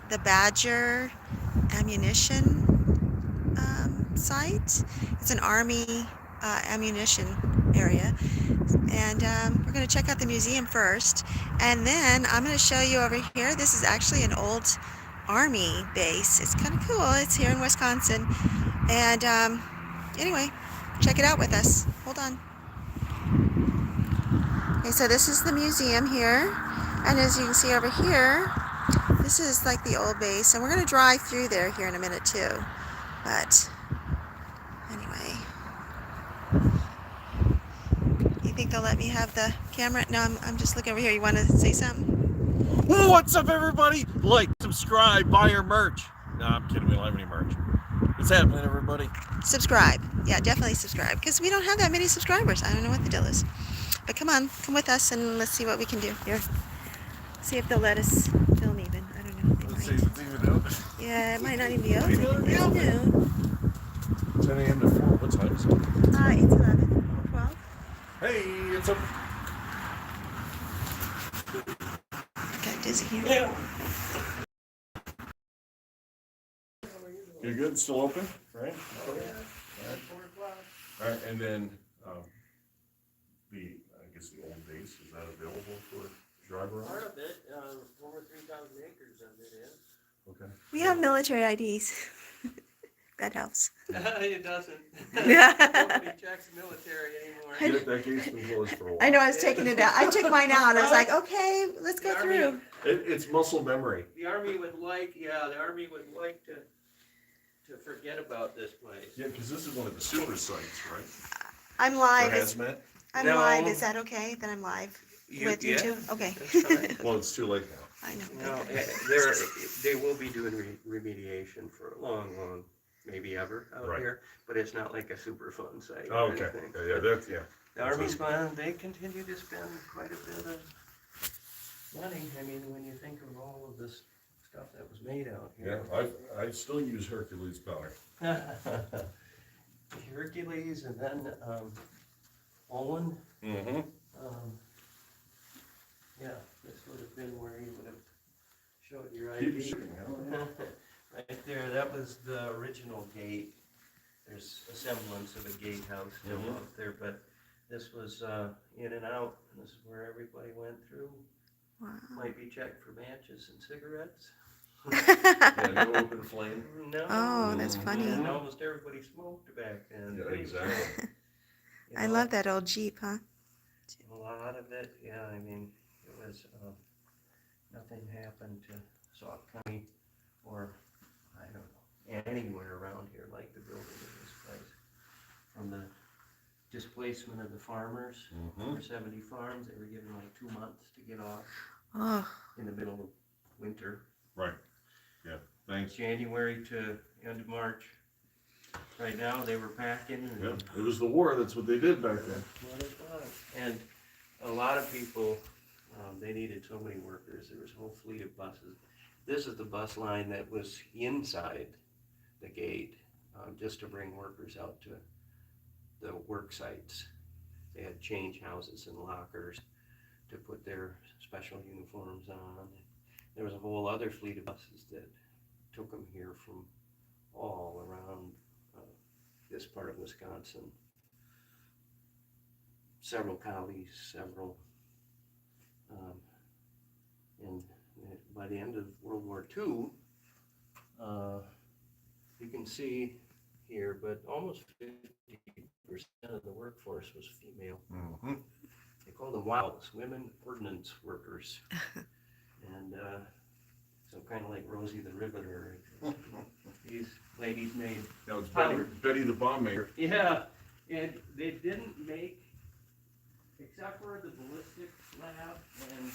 the Badger ammunition site. It's an Army ammunition area. And we're going to check out the museum first. And then I'm going to show you over here. This is actually an old Army base. It's kind of cool. It's here in Wisconsin. And anyway, check it out with us. Hold on. Okay, so this is the museum here. And as you can see over here, this is like the old base. And we're going to drive through there here in a minute too. But anyway, you think they'll let me have the camera? No, I'm just looking over here. You want to say something? What's up, everybody? Like, subscribe, buy our merch. No, I'm kidding. We don't have any merch. What's happening, everybody? Subscribe. Yeah, definitely subscribe. Because we don't have that many subscribers. I don't know what the deal is. But come on, come with us and let's see what we can do here. See if they'll let us film even. I don't know. Let's see if it's even open. Yeah, it might not even be open. Might not be It's open. noon. 10 a.m. to 4. What time is it? It's 11 or 12. Hey, it's open. Got dizzy here. Yeah. You're good? Still open? Right? Oh, yeah. All right. 4 o'clock. All right, and then I guess the old base, is that available for driver Part hours? of it, over 3,000 acres of it is. Okay. We have military IDs. That helps. It doesn't. Yeah. Nobody checks military anymore. Yeah, that gate's been closed for a while. I know I was taking it out. I took mine out. I was like, okay, let's go The Army- through. It's muscle memory. The Army would like to forget about this place. Yeah, because this is one of the super sites, right? I'm For live. hazmat. I'm No. live. Is that okay? Then I'm live with you too? Okay. That's fine. Well, it's too late now. I know. No, they will be doing remediation for a long, maybe ever out Right. here, but it's not like a super fun site. Oh, or okay. anything. Yeah, that's, yeah. The Army's fun. They continue to spend quite a bit of money. I mean, when you think of all of this stuff that was made out Yeah, here. I still use Hercules powder. Hercules and then Owen. Mm-hmm. Yeah, this would have been where you would have showed your Keep ID. shooting, huh? Right there, that was the original gate. There's a semblance of a gatehouse still Mhm. out there, but this was in and out. And this is where everybody went through. Wow. Might be checked for matches and cigarettes. Yeah, no open flame. No. Oh, that's funny. And almost everybody smoked back then. Yeah, exactly. You I know, love that old Jeep, huh? A lot of it, yeah, I mean, it was, nothing happened to Sauk County or, I don't know, anywhere around here like the building of this place. From the displacement of the farmers, Mm-hmm. over 70 farms, they were given like 2 months to get off Oh, in the middle of winter. Right. Yeah, thanks. January to end of March. Right now, they were packing and. Yeah, it was the war, that's what they did back then. What it was. And a lot of people, they needed so many workers. There was a whole fleet of buses. This is the bus line that was inside the gate, just to bring workers out to the work sites. They had change houses and lockers to put their special uniforms on. There was a whole other fleet of buses that took them here from all around this part of Wisconsin. Several counties, and by the end of World War II, you can see here, but almost 50% of the workforce was female. Mm-hmm. They called them WOWs, Women Ordnance Workers. And so kind of like Rosie the Riveter. These ladies made That was powder. Betty the Bomb Maker. Yeah, and they didn't make, except for the ballistic lab and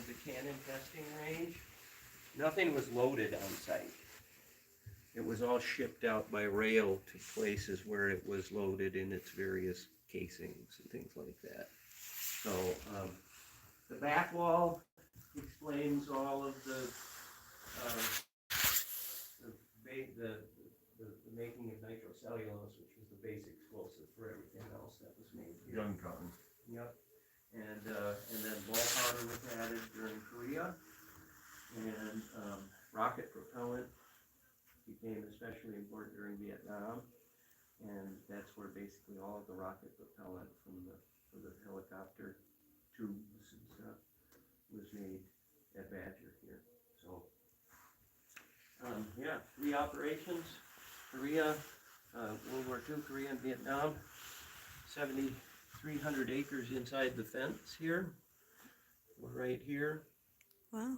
the cannon testing range, nothing was loaded on site. It was all shipped out by rail to places where it was loaded in its various casings and things like that. So the back wall explains all of the making of nitrocellulose, which was the basic explosive for everything else that was made here. Gun cotton. Yep. And then ball powder was added during Korea. And rocket propellant became especially important during Vietnam, and that's where basically all of the rocket propellant for the helicopter tubes and stuff was made at Badger here. So, yeah, 3 operations, Korea, World War II, Korea and Vietnam, 7,300 acres inside the fence here. We're right here. Wow.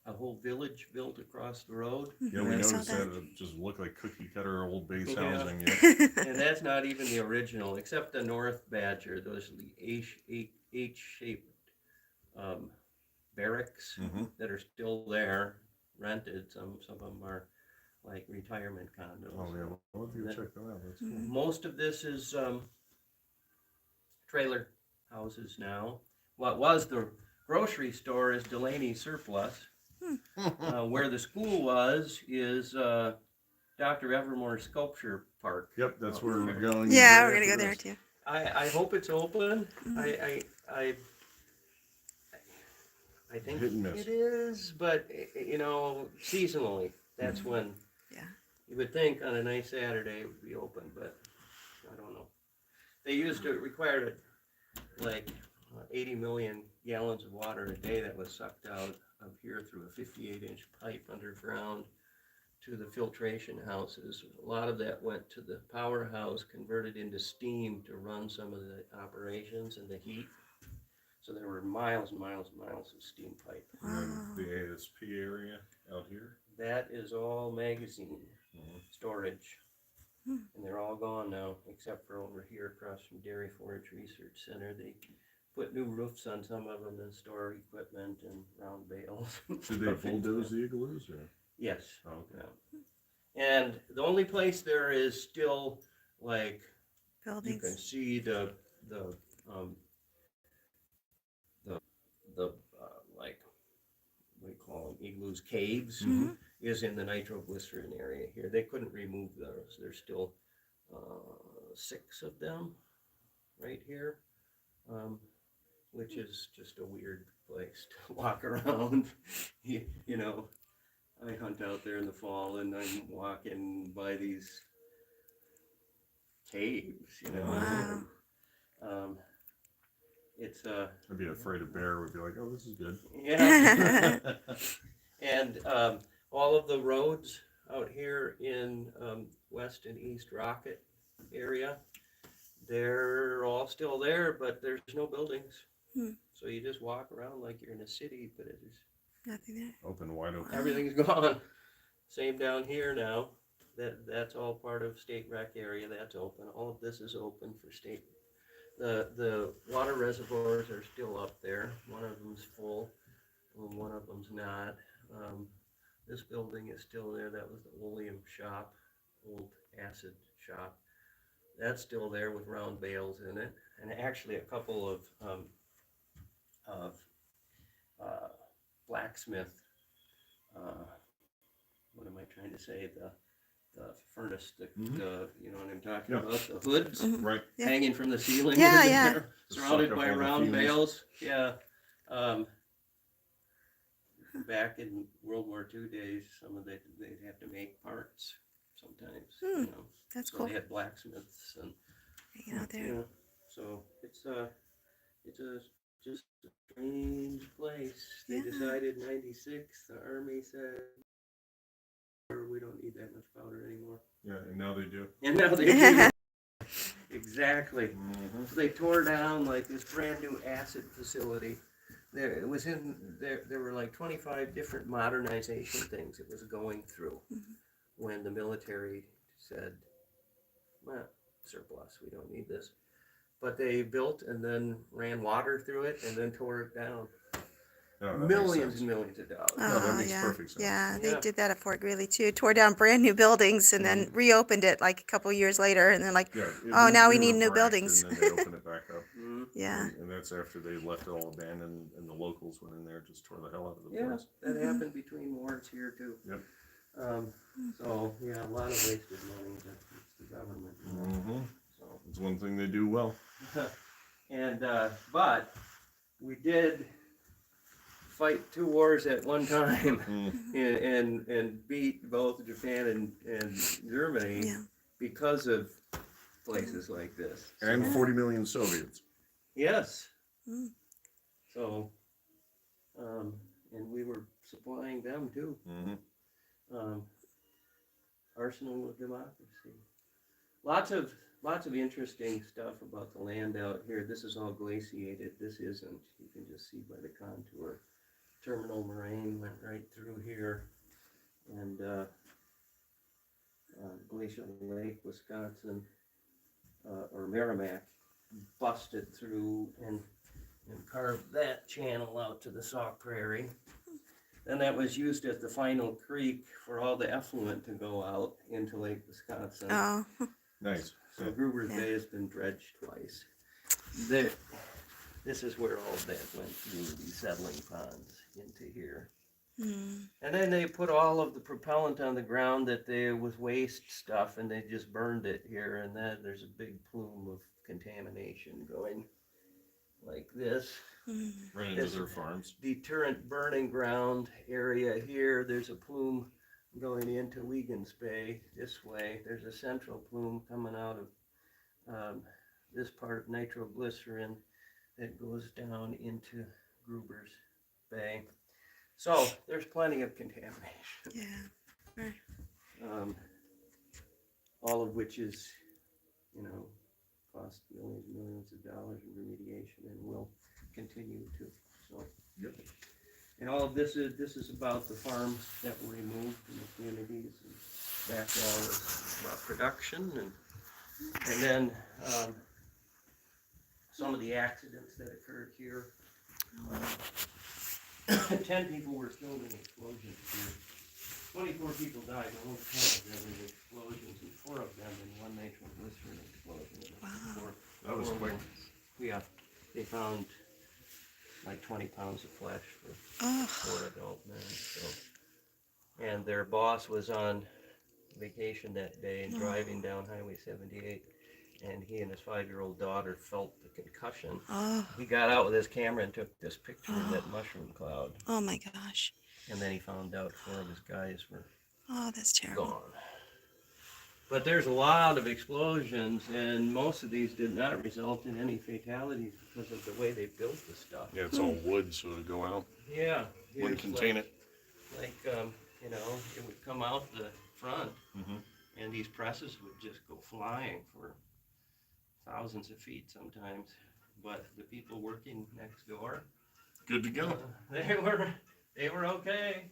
A whole village built across the road. Yeah, we I saw noticed that it just looked like cookie cutter old base housing. Yeah. And that's not even the original, except the North Badger, those are the H-shaped barracks that are still there, rented. Some of them are like retirement condos. Oh yeah, I'll have you check them out. That's cool. Most of this is trailer houses now. What was the grocery store is Delaney Surplus. Where the school was is Dr. Evermore's Sculpture Park. Yep, that's where we're going. Yeah, right we're gonna go after there this. too. I hope it's open. I think Hit and miss. it is, but you know, seasonally, that's when Yeah. you would think on a nice Saturday it would be open, but I don't know. They used to require like 80 million gallons of water a day that was sucked out of here through a 58-inch pipe underground to the filtration houses. A lot of that went to the powerhouse, converted into steam to run some of the operations and the heat. So there were miles and miles and miles of steam pipe. And then the ASP area out here. That is all magazine storage. And they're all gone now, except for over here across from Dairy Forage Research Center. They put new roofs on some of them and store equipment and round bales. Did they bulldoze the igloos or? Yes. Oh, okay. Yeah. And the only place there is still like you can Buildings. see the like what do you call them, igloos, caves, is in the nitroglycerin area here. They couldn't remove those. There's still 6 of them right here, which is just a weird place to walk around. You know, I hunt out there in the fall and I'm walking by these caves, you know. Wow. It's I'd be afraid a bear would be like, oh, this is good. yeah. And all of the roads out here in West and East Rocket area, they're all still there, but there's no buildings. So you just walk around like you're in a city, but it is Nothing there. Open, wide open. everything's gone. Same down here now. That's all part of state rec area. That's open. All of this is open for state. The water reservoirs are still up there. One of them's full, one of them's not. This building is still there. That was the oleum shop, old acid shop. That's still there with round bales in it, and actually a couple of blacksmith. What am I trying to say? The furnace, the you know what I'm talking about? The hoods Right. hanging from the ceiling. Yeah, in yeah. there, surrounded by round bales. Yeah. Back in World War II days, they'd have to make parts sometimes. You know, That's so cool. they had blacksmiths and Hanging out there. yeah. So it's a just a strange place. They Yeah. decided in '96. The Army said we don't need that much powder anymore. Yeah, and now they do. And now they do. Exactly. So they tore down like this brand new acid facility. There were like 25 different modernization things it was going through when the military said, well, surplus, we don't need this. But they built and then ran water through it and then tore it down. No, that makes Millions sense. and millions of dollars. No, that makes yeah. perfect sense. Yeah, they Yeah. did that at Fort Greely too. Tore down brand new buildings and then reopened it like a couple years later, and then like, Yeah, oh, now we were need new bracked, buildings. And then they opened it back up. yeah. And that's after they left it all abandoned, and the locals went in there and just tore the hell out of the Yeah, place. that happened between wars here too. Yep. So yeah, a lot of wasted money. It's the government. So. It's one thing they do well. And but we did fight 2 wars at one time Mm. and beat both Japan and Germany Yeah. because of places like this. And Yeah. 40 million Soviets. Yes. Mm. So, and we were supplying them too. Um, arsenal of democracy. Lots of interesting stuff about the land out here. This is all glaciated. This isn't. You can just see by the contour. Terminal moraine went right through here, and Glacial Lake, Wisconsin, or Merrimack, busted through and carved that channel out to the Sauk Prairie. Then that was used as the final creek for all the effluent to go out into Lake Wisconsin. Oh. Nice. So Gruber's Yeah. Bay has been dredged twice. There, this is where all that went through, these settling ponds into here. Mm. And then they put all of the propellant on the ground that there was waste stuff, and they just burned it here. And then there's a big plume of contamination going like this. Mm. Right into their farms. Deterrent burning ground area here. There's a plume going into Wiegand's Bay this way. There's a central plume coming out of this part of nitroglycerin that goes down into Gruber's Bay. So there's plenty of contamination. Yeah. All of which is, cost millions and millions of dollars in remediation and will continue to. So, Yep. and all of this is about the farms that were removed from the communities, and background is about production, and then some of the accidents that occurred here. 10 people were killed in explosions here. 24 people died, only 10 of them in explosions, and 4 of them in one nitroglycerin explosion. Wow. That was quick. Yeah, they found like 20 pounds of flesh for Oh. 4 adult men. So, and their boss was on vacation that day and driving down Highway 78, and he and his 5-year-old daughter felt the concussion. Oh. He got out with his camera and took this picture of that mushroom cloud, Oh my gosh. and then he found out 4 of his guys were Oh, that's terrible. gone. But there's a lot of explosions, and most of these did not result in any fatalities because of the way they built the stuff. Yeah, it's all wood, so it'll go out. Yeah. Wouldn't here's contain it. Like, it would come out the front, Mhm. and these presses would just go flying for thousands of feet sometimes. But the people working next door, Good to go. they were okay.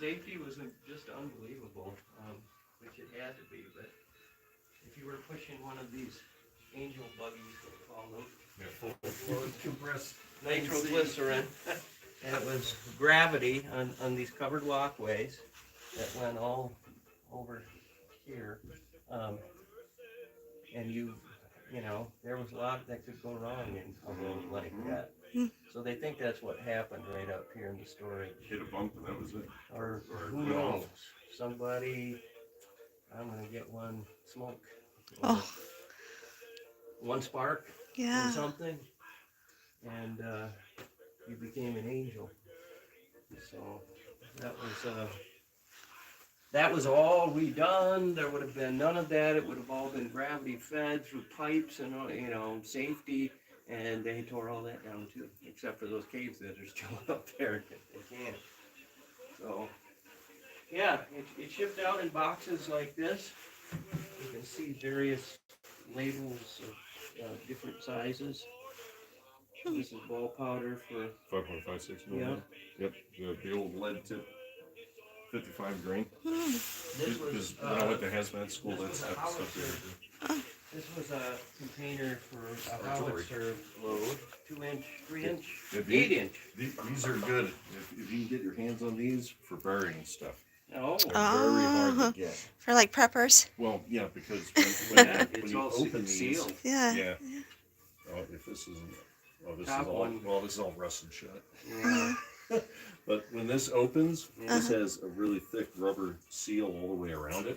Safety was just unbelievable, which it had to be. But if you were pushing one of these angel buggies, they call them, Yeah, full compressed nitroglycerin, and it was gravity on these covered walkways that went all over here, and there was a lot that could go wrong in a road like that. So they think that's what happened right up here in the storage. Hit a bump and that was it. Or Or who went off. knows? Somebody, I'm gonna get one smoke. Oh. One spark Yeah. or something, and you became an angel. So that was all redone. There would have been none of that. It would have all been gravity fed through pipes and safety. And they tore all that down too, except for those caves that are still up there. They can't. So yeah, it shipped out in boxes like this. You can see various labels of different sizes. This is ball powder for 5.56 million. Yep, the old lead tip, 55 grain. this was. Because when I went to hazmat school, this that's was a that stuff howitzer. This was a container for a howitzer load, 2-inch, 3-inch, Yeah, 8-inch. These are good. If you can get your hands on these for burying stuff. Oh, They're very hard to get. For like preppers. Well, yeah, because when it's you all open these, sealed. Yeah. yeah. Oh, if this isn't, this Top is all, one. well, this is all rusted shut. Yeah. But when this opens, this has a really thick rubber seal all the way around it.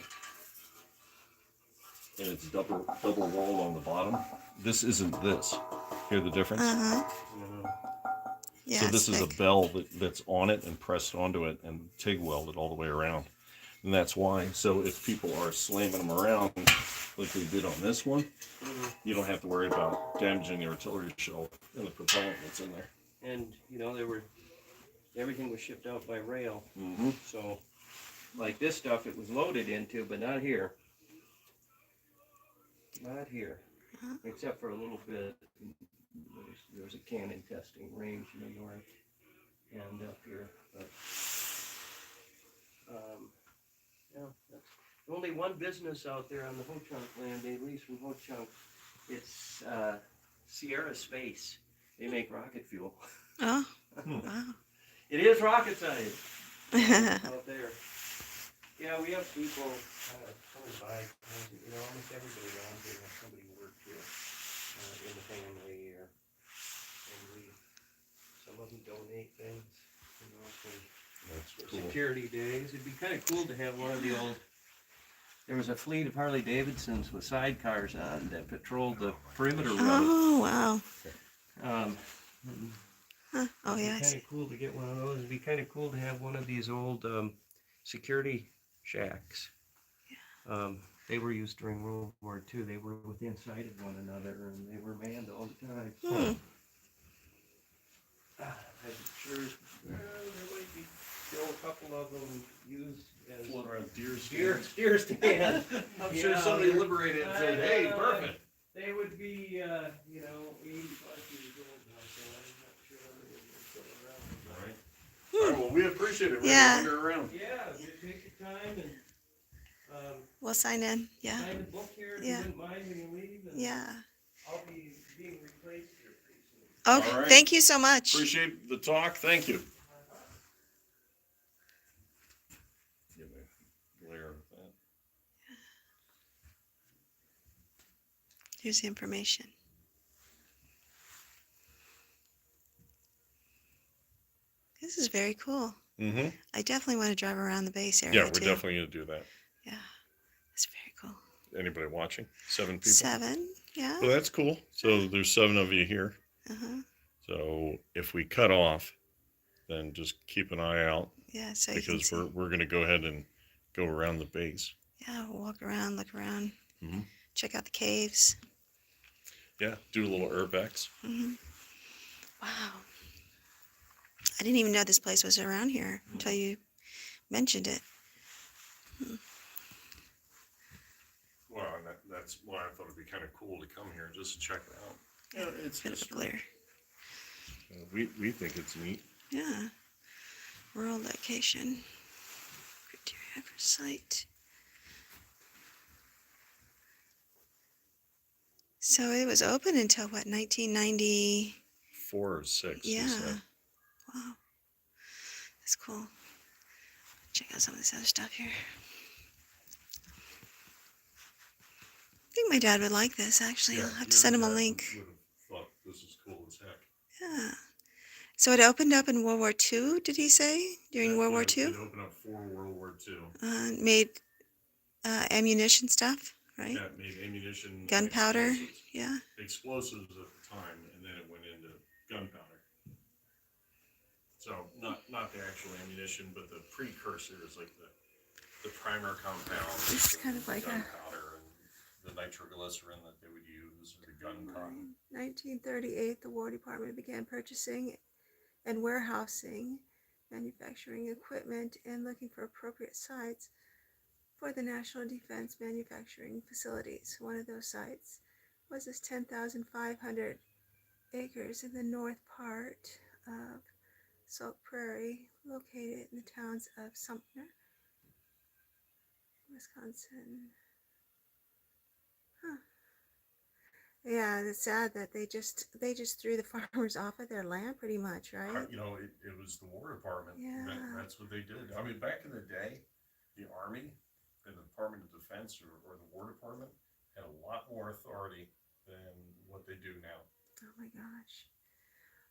And it's double walled on the bottom. This isn't this. Hear the difference? Uh-huh. Yeah, So it's this is a thick. bell that's on it and pressed onto it and TIG welded all the way around. And that's why. So if people are slamming them around like we did on this one, you don't have to worry about damaging the artillery shell and the propellant that's in there. And you know, everything was shipped out by rail. Mm-hmm. So like this stuff, it was loaded into, but not here. Not here, except for a little bit. There's a cannon testing range in the north and up here, but yeah, that's only one business out there on the Ho Chunk land. They lease from Ho Chunk. It's Sierra Space. They make rocket fuel. Oh, wow. It is rocket science out there. Yeah, we have people coming by. You know, almost everybody around here has somebody who worked here in the family, and some of them donate things. You know, for Cool. security days. It'd be kind of cool to have one of the old. There was a fleet of Harley Davidsons with sidecars on that patrolled the perimeter road. Oh, wow. Huh. Oh, yeah. It'd be kind of cool to get one of those. It'd be kind of cool to have one of these old security shacks. They were used during World War II. They were within sight of one another, and they were manned all the time. I'm sure there might be still a couple of them used as Floating around deer stand. I'm sure somebody liberated and said, "Hey, perfect." They would be, 85 years old now, so I'm not sure how many of them are still around. All right. All right. Well, we appreciate it. We're Yeah. gonna wander around. Yeah, you take your time and We'll sign in. Yeah. sign the book here if Yeah. you wouldn't mind when you leave. And Yeah. I'll be being replaced here pretty soon. Okay. All right. Thank you so much. Appreciate the talk. Thank you. Give me a glare of that. Here's the information. This is very cool. Mm-hmm. I definitely want to drive around the base area Yeah, we're too. definitely gonna do that. Yeah. It's very cool. Anybody watching? 7 people. 7. Yeah. Well, that's cool. So there's 7 of you here. Uh-huh. So if we cut off, then just keep an eye out Yeah, so you can because see. we're gonna go ahead and go around the base. Yeah, we'll walk around, look around, Mhm. check out the caves. Yeah, do a little urbex. Wow. I didn't even know this place was around here until you mentioned it. Well, and that's why I thought it'd be kind of cool to come here just to check it out. Yeah, it's Bit of a history. glare. We think it's neat. Yeah. Rural location. Criteria for site. So it was open until what, 1990? 4 or 6. he Yeah. said. Wow. That's cool. Check out some of this other stuff here. I think my dad would like this, actually. Yeah, I'll have to your send him a dad link. would have thought this is cool as heck. Yeah. So it opened up in World War II, did he say? During World War It II? opened up for World War II. Made ammunition stuff, right? Yeah, it made ammunition, and Gunpowder, explosives. yeah. Explosives at the time, and then it went into gunpowder. So not the actual ammunition, but the precursor is like the primer compound. It's kind of like a gunpowder and the nitroglycerin that they would use, or the gun cotton. 1938, the War Department began purchasing and warehousing manufacturing equipment and looking for appropriate sites for the National Defense Manufacturing Facilities. One of those sites was this 10,500 acres in the north part of Sauk Prairie, located in the towns of Sumter, Wisconsin. Huh. Yeah, it's sad that they just threw the farmers off of their land, pretty much, right? You know, it was the War Department. Yeah. That's what they did. I mean, back in the day, the Army and the Department of Defense or the War Department had a lot more authority than what they do now. Oh my gosh.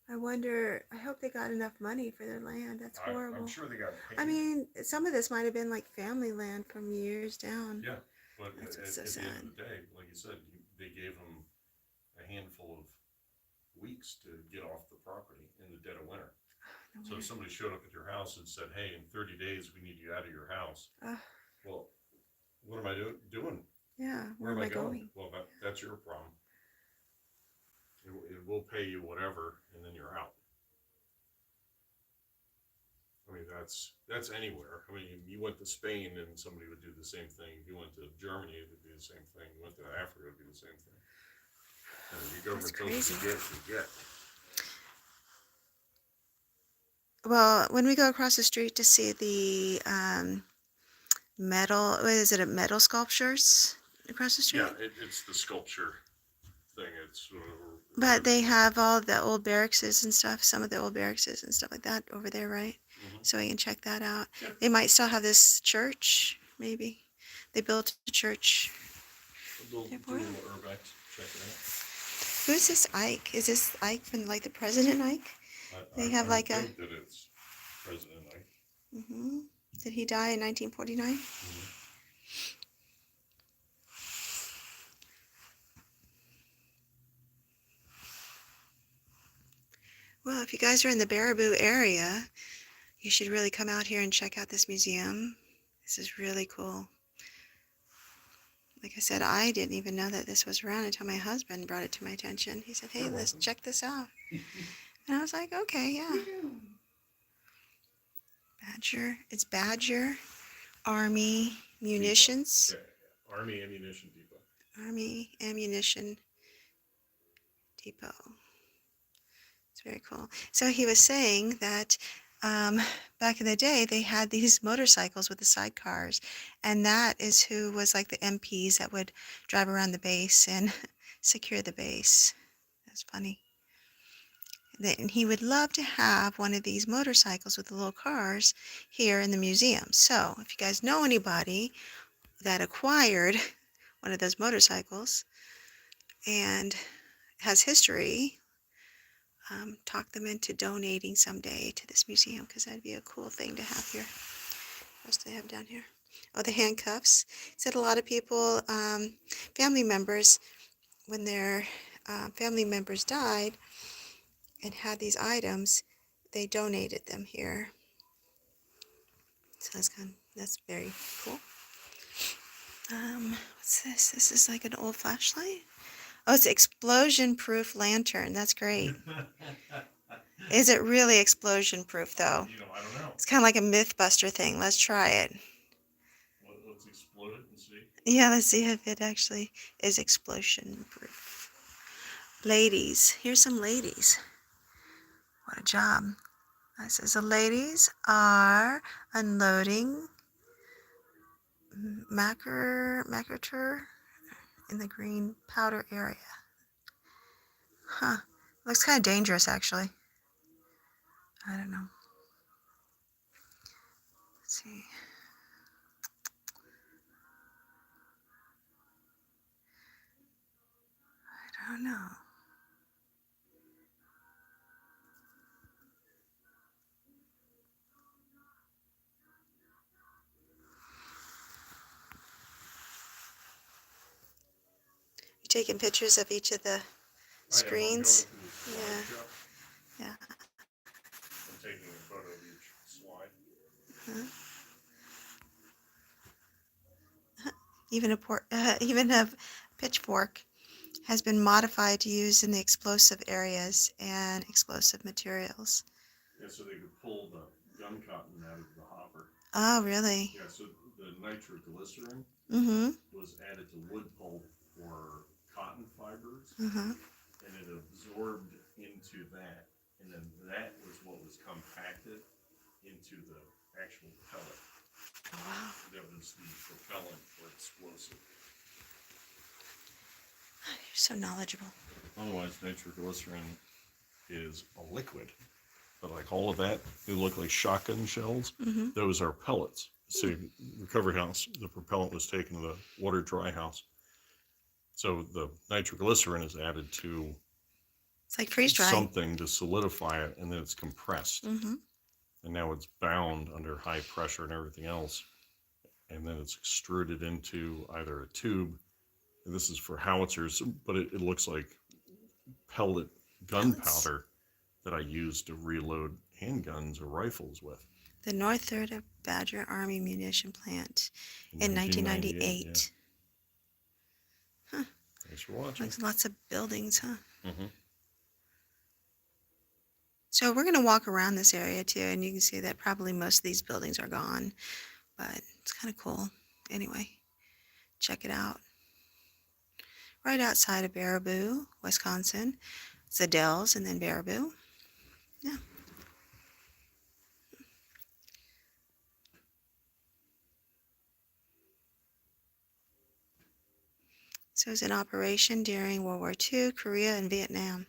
I wonder, I hope they got enough money for their land. That's horrible. I'm sure they got paid. I mean, some of this might have been like family land from years down. Yeah, but That's at so the end sad. of the day, like you said, they gave them a handful of weeks to get off the property in the dead of winter. No So if wonder. somebody showed up at your house and said, "Hey, in 30 days we need you out of your house," Uh, well, what am I doing? yeah, Where where am am I I going? going? Well, that's your problem. It will pay you whatever, and then you're out. I mean, that's anywhere. I mean, you went to Spain, and somebody would do the same thing. If you went to Germany, it would be the same thing. You went to Africa, it would be the same thing. Your That's government tells you crazy. to get, you get. Well, when we go across the street to see the metal, what is it, a metal sculptures across the Yeah, street? it's the sculpture thing. It's But they have all the old barracks and stuff, some of the old barracks and stuff like that over there, right? So we can check that out. Yeah. They might still have this church, maybe. They built a church. We'll do a Therefore, little urbex. Check it out. who's this Ike? Is this Ike from like the President Ike? They have I like a. think that it's President Ike. Hmm. Did he die in 1949? Well, if you guys are in the Baraboo area, you should really come out here and check out this museum. This is really cool. Like I said, I didn't even know that this was around until my husband brought it to my attention. He said, "Hey, You're let's welcome. check this out." And I was like, "Okay, yeah." Badger. It's Badger Army Munitions. Yeah, Army Ammunition Depot. Army Ammunition Depot. It's very cool. So he was saying that back in the day, they had these motorcycles with the sidecars, and that is who was like the MPs that would drive around the base and secure the base. That's funny. And he would love to have one of these motorcycles with the little cars here in the museum. So if you guys know anybody that acquired one of those motorcycles and has history, talk them into donating someday to this museum, because that'd be a cool thing to have here. What else do they have down here? Oh, the handcuffs. He said a lot of people, family members, when their family members died and had these items, they donated them here. So that's very cool. What's this? This is like an old flashlight. Oh, it's explosion-proof lantern. That's great. Is it really explosion-proof though? I don't know. It's kind of like a Mythbuster thing. Let's try it. Let's explode it and see. Yeah, let's see if it actually is explosion-proof. Ladies, here's some ladies. What a job. It says the ladies are unloading Macartur in the green powder area. Huh. Looks kind of dangerous, actually. I don't know. Let's see. I don't know. You taking pictures of each of the screens? Yeah. Yeah. I'm taking a photo of each slide. Huh? Even a pitchfork has been modified to use in the explosive areas and explosive materials. Yeah, so they could pull the gun cotton out of the hopper. Oh, really? Yeah, so the nitroglycerin was added to wood pulp or cotton fibers, and it absorbed into that, and then that was what was compacted into the actual pellet. Oh, wow. That was the propellant for explosive. You're so knowledgeable. Otherwise, nitroglycerin is a liquid. But like all of that, they look like shotgun shells. Those are pellets. So the recovery house, the propellant was taken to the water dry house. So the nitroglycerin is added to It's like freeze drying. something to solidify it, and then it's compressed. And now it's bound under high pressure and everything else. And then it's extruded into either a tube. And this is for howitzers, but it looks like pellet Pellets. gunpowder that I use to reload handguns or rifles with. The North Third of Badger Army Munition Plant in 1998, yeah. 1998. Huh. Thanks for watching. Like lots of buildings, huh? Mm-hmm. So we're going to walk around this area too, and you can see that probably most of these buildings are gone, but it's kind of cool. Anyway, check it out. Right outside of Baraboo, Wisconsin. It's the Dells and then Baraboo. Yeah. So it was in operation during World War II, Korea, and Vietnam.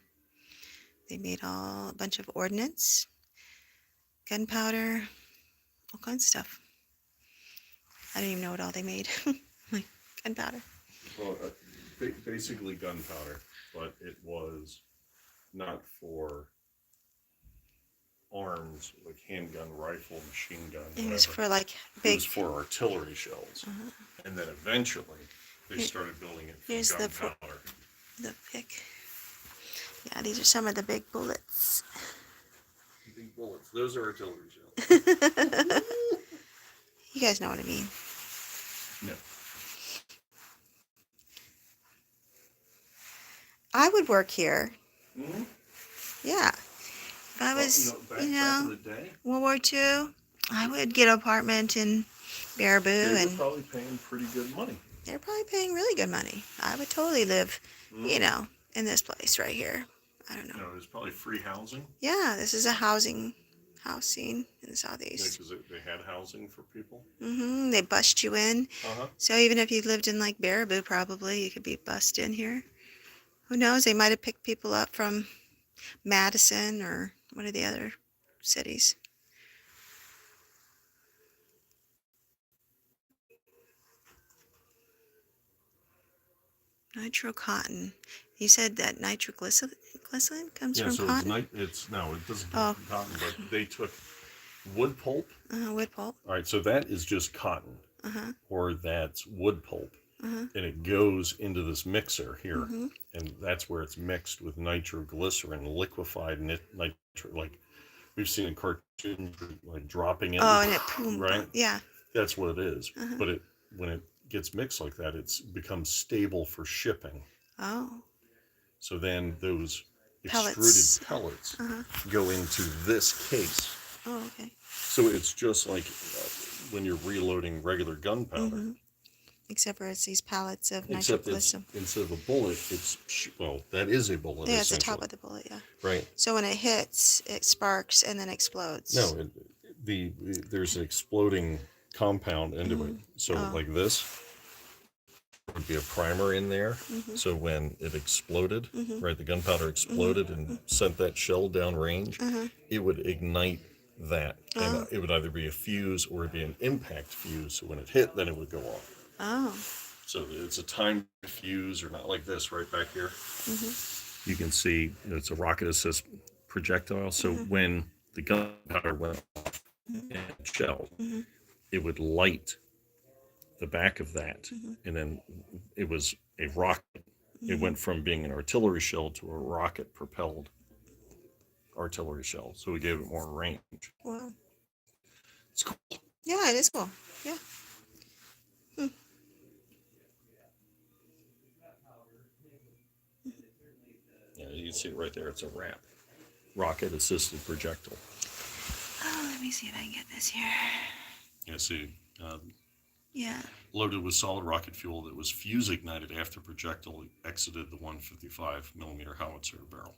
They made a bunch of ordnance, gunpowder, all kinds of stuff. I don't even know what all they made. Like gunpowder. Well, basically gunpowder, but it was not for arms like handgun, rifle, machine gun, It was whatever. for like It big. was for artillery shells, Uh-huh. and then eventually they Here- started building it here's for gunpowder. The pick. Yeah, these are some of the big bullets. Big bullets. Those are artillery shells. You guys know what I mean. No. I would work here. Mm-hmm. Yeah. If I was, back in the day, World War II, I would get an apartment in Baraboo, they were and probably paying pretty good money. they're probably paying really good money. I would totally live, in this place right here. I don't know. You know, there's probably free housing. Yeah, this is a house scene in the Yeah, southeast. because they had housing for people. They bust you in. Uh-huh. So even if you lived in like Baraboo, probably you could be bussed in here. Who knows? They might have picked people up from Madison or one of the other cities. Nitro cotton. You said that nitroglycerin comes Yeah, from so cotton? no, it doesn't come from cotton, but they took wood pulp. Wood pulp. All right, so that is just cotton, or that's wood pulp, Uh-huh. and it goes into this mixer here, Mm-hmm. and that's where it's mixed with nitroglycerin, liquefied nitro, like we've seen in cartoons, like dropping it. Oh, and it boom, right? Yeah. That's what it is. But when it gets mixed like that, it's becomes stable for shipping. Oh. So then those Pellets. extruded pellets go into this case. Oh, okay. So it's just like when you're reloading regular gunpowder. Except for it's these pallets of Except nitroglycerin. instead of a bullet, that is a bullet. Yeah, it's the top essentially. of the bullet, yeah. Right. So when it hits, it sparks and then explodes. No, there's an exploding compound into it. So like this would be a primer in there. So when it exploded, right, the gunpowder exploded and sent that shell down range, it would ignite that. And it would either be a fuse or it'd be an impact fuse. So when it hit, then it would go off. Oh. So it's a timed fuse, or not like this right back here. You can see it's a rocket assist projectile. So when the gunpowder went off and shell, it would light the back of that, and then it was a rocket. It went from being an artillery shell to a rocket propelled artillery shell. So we gave it more range. Wow. It's cool. Yeah, it is cool. Yeah. Yeah, you can see it right there. It's a RAP, rocket assisted projectile. Oh, let me see if I can get this here. You see, Yeah. loaded with solid rocket fuel that was fuse ignited after projectile exited the 155 millimeter howitzer barrel.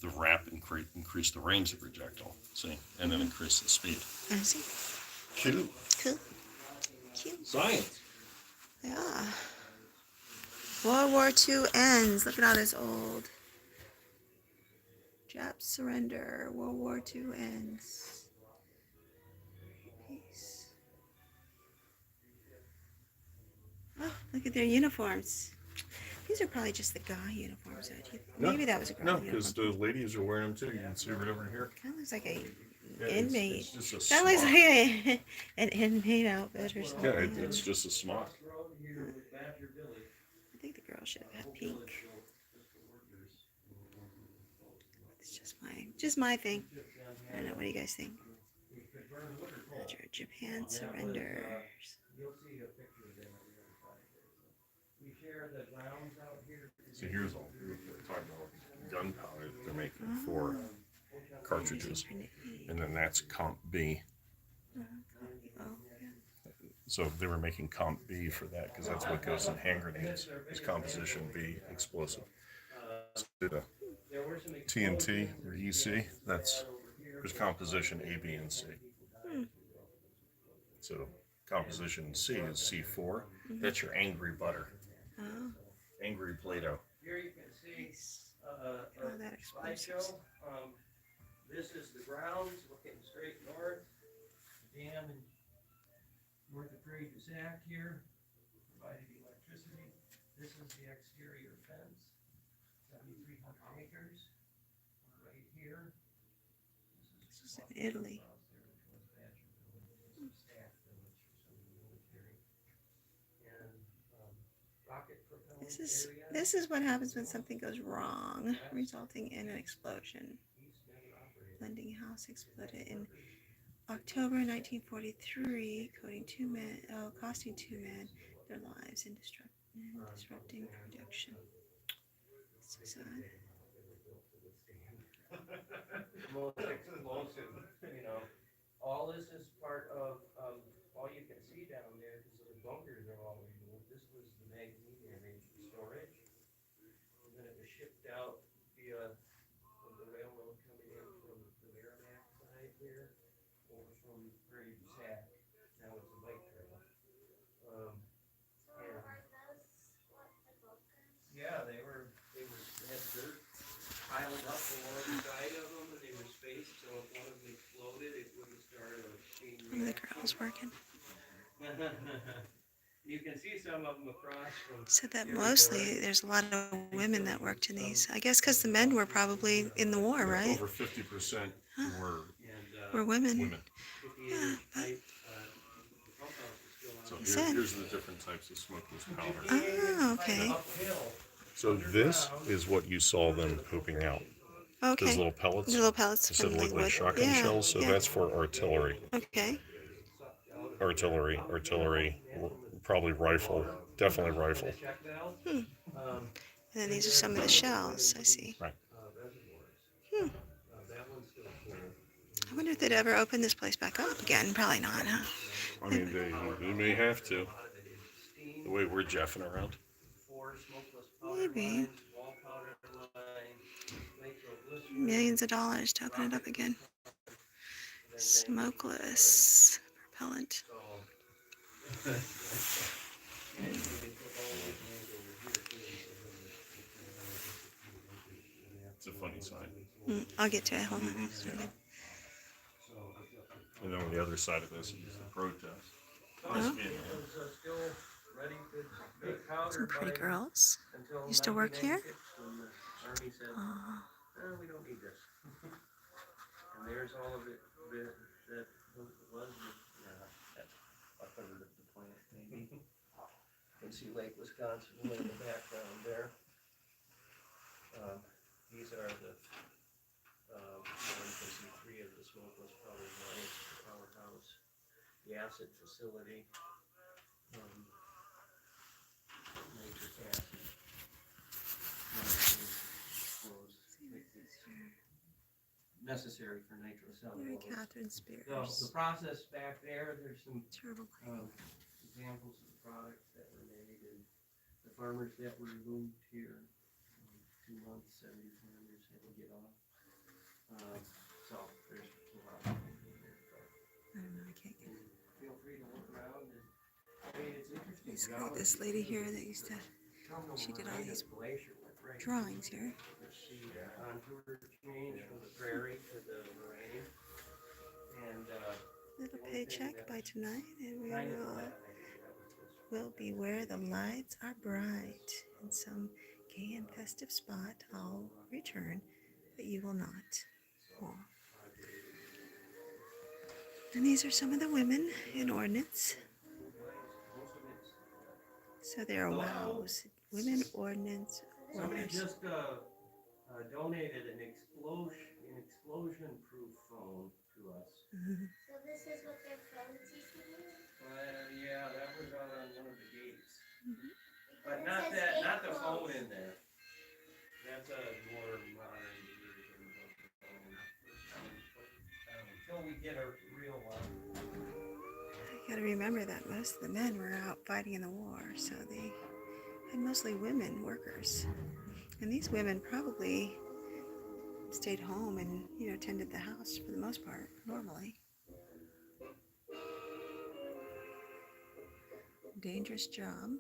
The RAP increased the range of the projectile, see, and then increased the speed. I see. Cute. Cool. Cute. Science. Yeah. World War II ends. Look at all this old. Japs surrender. World War II ends. Peace. Oh, look at their uniforms. These are probably just the guy uniforms. Maybe that was a girl No, uniform. because the ladies are wearing them too. You can see right over here. Kind of looks like a Yeah, inmate. It's just a That looks smock. like an inmate outfit or something. Yeah, it's just a smock. I think the girl should have had pink. Just my thing. I don't know. What do you guys think? Roger. Japan surrenders. You'll see a picture of them on the other side there. So we share the grounds out here. So here's all we're talking about gunpowder that they're making for cartridges, and then that's Comp B. Oh, yeah. So they were making Comp B for that because that's what goes in hand grenades. Is composition B explosive. So the TNT or EC, that's there's composition A, B, and C. Hmm. So composition C is C4. Mm-hmm. That's your angry butter, Oh, angry Play-Doh. Here you can see nice. a Oh, that explosives. slideshow. This is the grounds looking straight north. Dam in north of Prairie du Sac here provided electricity. This is the exterior fence, 7,300 acres. Right here. This is in Italy. This is what happens when something goes wrong, resulting in an explosion. Lending house exploded in October 1943, costing two men their lives and disrupting production. So sad. Most explosive, all this is part of, all you can see down there, because the bunkers are all removed, this was the magazine area storage. And then it was shipped out via the railroad coming in from the Merrimack side here, or from Prairie du Sac. Now it's a bike trail. And yeah, they had dirt piled up along the side of them, and they were spaced, so if one of them exploded, it wouldn't start a chain One of the reaction. girls working. You can see some of them across from. Said that mostly there's a lot of women that worked in these. I guess because the men were probably in the war, right? Over 50% were Were women. women. Yeah, but So here's the different types of smokeless powder. oh, okay. So this is what you saw them pooping out. Okay. Those little pellets. The little pellets Instead from of the looking like wood. shotgun Yeah, shells. So yeah. that's for artillery. Okay. Artillery, probably rifle, definitely rifle. Hmm. And then these are some of the shells. I see. Right. Hmm. I wonder if they'd ever open this place back up again. Probably not, huh? I mean, they may have to. The way we're jeffing around. Maybe. Millions of dollars to open it up again. Smokeless propellant. It's a funny sign. I'll get to it. Hold on. And then on the other side of this is the protest. Oh. Some pretty girls. You still work here? Oh. We don't need this. And there's all of it that was, that's a third of the plant, maybe. You can see Lake Wisconsin in the background there. These are the, you can see three of the smokeless powder lines, the powerhouse, the acid facility, nitric acid. Necessary for Mary nitrocellulose. Catherine So Spears. the process back there, there's some Turtle Creek. examples of the products that were made, and the farmers that were removed here, 2 months, 70 farmers had to get off. So there's a lot of things in there. I don't know. I can't get it. Feel free to look around, and I mean, it's interesting. There's like this lady here that used to. She did all these drawings here. See the contour change from the prairie to the moraine, and Little paycheck by tonight, and we'll be where the lights are bright. In some gay and festive spot, I'll return, but you will not. Aw. And these are some of the women in ordnance. So there are wows. Women ordnance somebody workers. just donated an an explosion-proof phone to us. So this is what their phones used to be? Well, yeah, that was on one of the gates. But It not says that, gate not the phone closed. in there. That's a more modern version of the phone. Until we get a real one. You gotta remember that most of the men were out fighting in the war, so they had mostly women workers. And these women probably stayed home and, tended the house for the most part, normally. Dangerous job.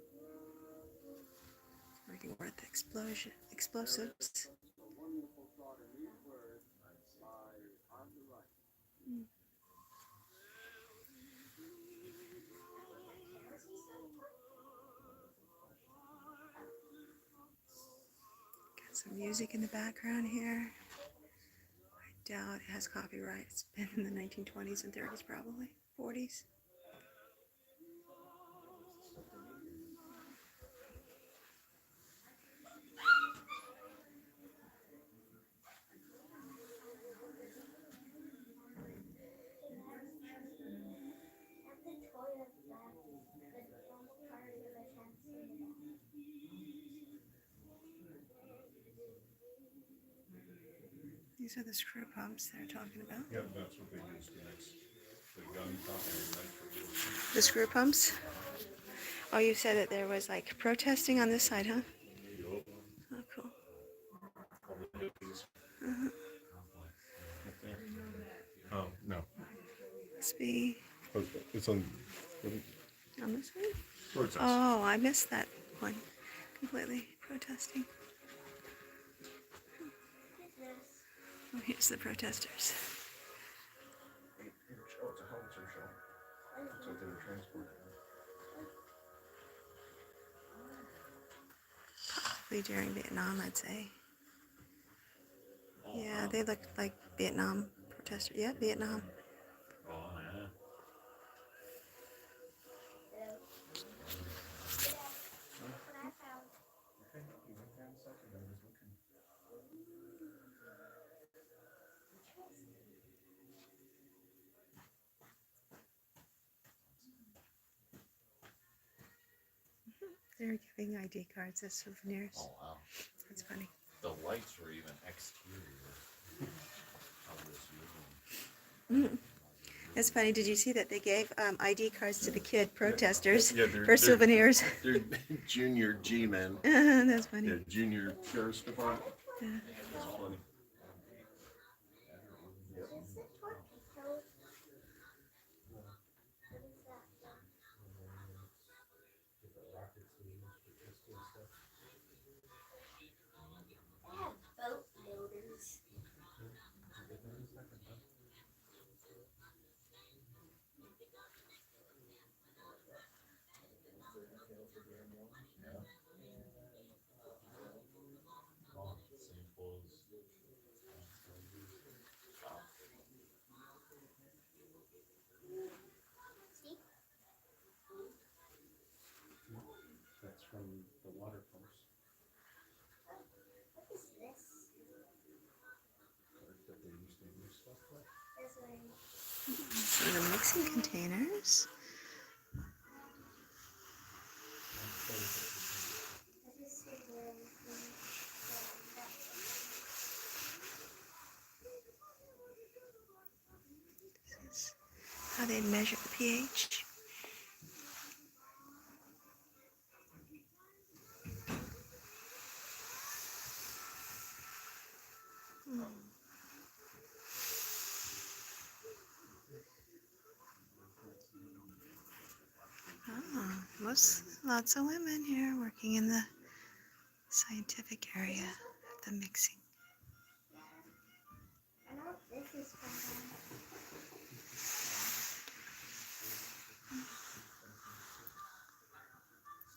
Working with explosives. Got some music in the background here. I doubt it has copyright. It's been in the 1920s and 30s, probably 40s. Have the toilet back, but normal part of it can't see it. These are the screw pumps they're talking about. Yeah, that's what they use to mix the gun cotton and nitro. The screw pumps. Oh, you said that there was like protesting on this side, huh? Yup. Oh, cool. All the hippies. Uh-huh. Up there. Oh, no. Must be Okay. It's on on this side. protest. Oh, I missed that one completely. Protesting. What's this? Oh, here's the protesters. Oh, it's a howitzer shell. That's what they were transporting. Probably during Vietnam, I'd say. Yeah, they looked like Vietnam protesters. Yeah, Vietnam. Oh, yeah. What I found. Okay, you went there in a second. I was looking. They're giving ID cards as souvenirs. Oh wow. That's funny. The lights were even exterior of this union. It's funny. Did you see that they gave ID cards to the kid protesters Yeah, for souvenirs? They're junior G-men. That's funny. Yeah, junior sheriff's department. Yeah. That's funny. Is this the torque code? What is that? They have boat builders. Same clothes. See? That's from the water pumps. What is this? That they used to use stuff with. This way. So the mixing containers. I just see where everything This is how they measure the pH. Oh, lots of women here working in the scientific area of the mixing. I know what this is from.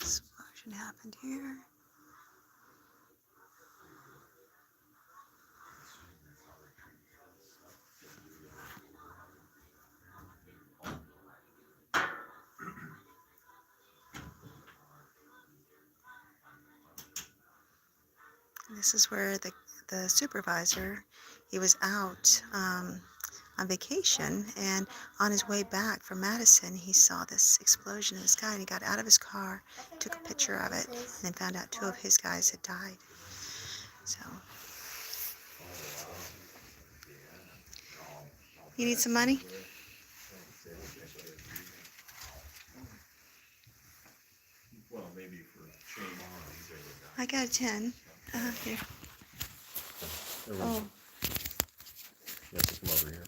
Explosion happened here. And this is where the supervisor he was out on vacation, and on his way back from Madison, he saw this explosion in the sky, and he got out of his car, took a picture of it, and then found out 2 of his guys had died. So, you need some money? Well, maybe for chain I got a 10. Here. Everyone's, Oh, you have to come over here.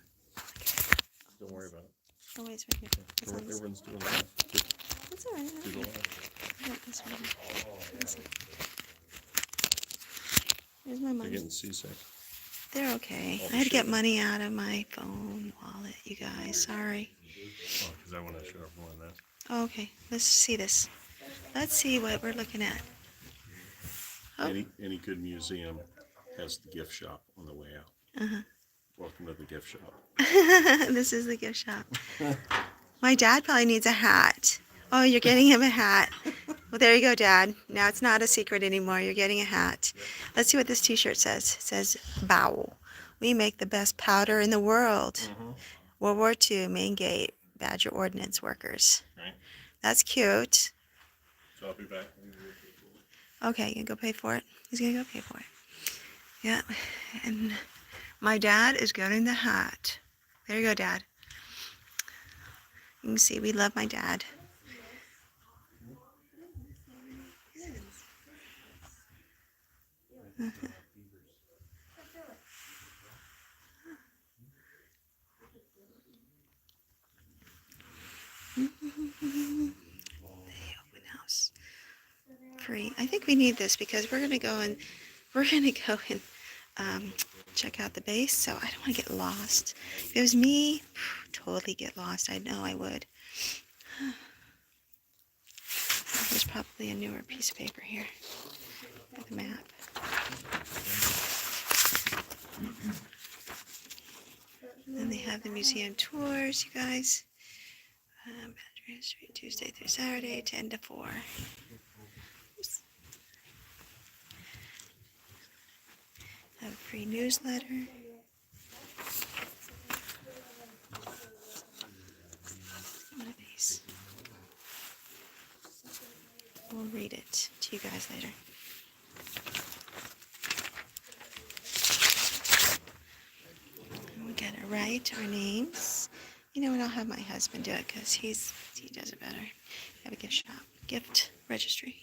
Don't worry about it. oh wait, it's right here. It's on this. Everyone's doing that. It's all right. Do the line. I got this one. This one. Here's my They're money. getting seasick. They're okay. All I the had to get sugar. money out of my phone wallet, you guys. Sorry. Oh, because I want to show everyone that. Oh, okay, let's see this. Let's see what we're looking at. Oh. Any good museum has the gift shop on the way out. Uh-huh. Welcome to the gift shop. This is the gift shop. My dad probably needs a hat. Oh, you're getting him a hat. Well, there you go, Dad. Now it's not a secret anymore. You're getting a hat. Let's see what this t-shirt says. It says, Bow. We make the best powder in the world. World War II, Main Gate, Badger Ordnance Workers. Right. That's cute. So I'll be back. Okay, you can go pay for it. He's gonna go pay for it. Yeah, and my dad is getting the hat. There you go, Dad. You can see we love my dad. Open house. Free. I think we need this because we're gonna go and check out the base. So I don't want to get lost. If it was me, totally get lost. I know I would. There's probably a newer piece of paper here with a map. Then they have the museum tours, you guys. Badger Street, Tuesday through Saturday, 10 to 4. Oops. Have a free newsletter. One of these. We'll read it to you guys later. And we gotta write our names. You know what? I'll have my husband do it because he does it better. We have a gift shop, gift registry.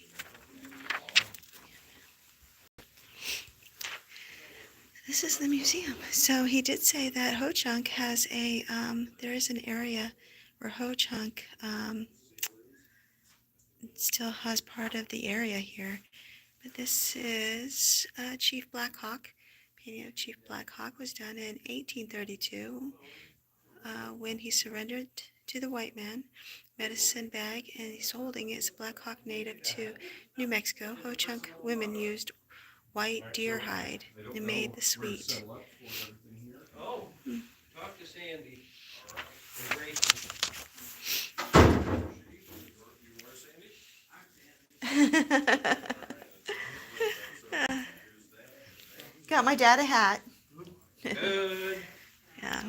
This is the museum. So he did say that Ho Chunk has there is an area where Ho Chunk still has part of the area here. But this is Chief Black Hawk. Painting of Chief Black Hawk was done in 1832 when he surrendered to the white man. Medicine bag, and he's holding is a Black Hawk native to New Mexico. Ho Chunk women used white deer hide and made the sweet. Oh, talk to Sandy. Got my dad a hat. Good. Yeah.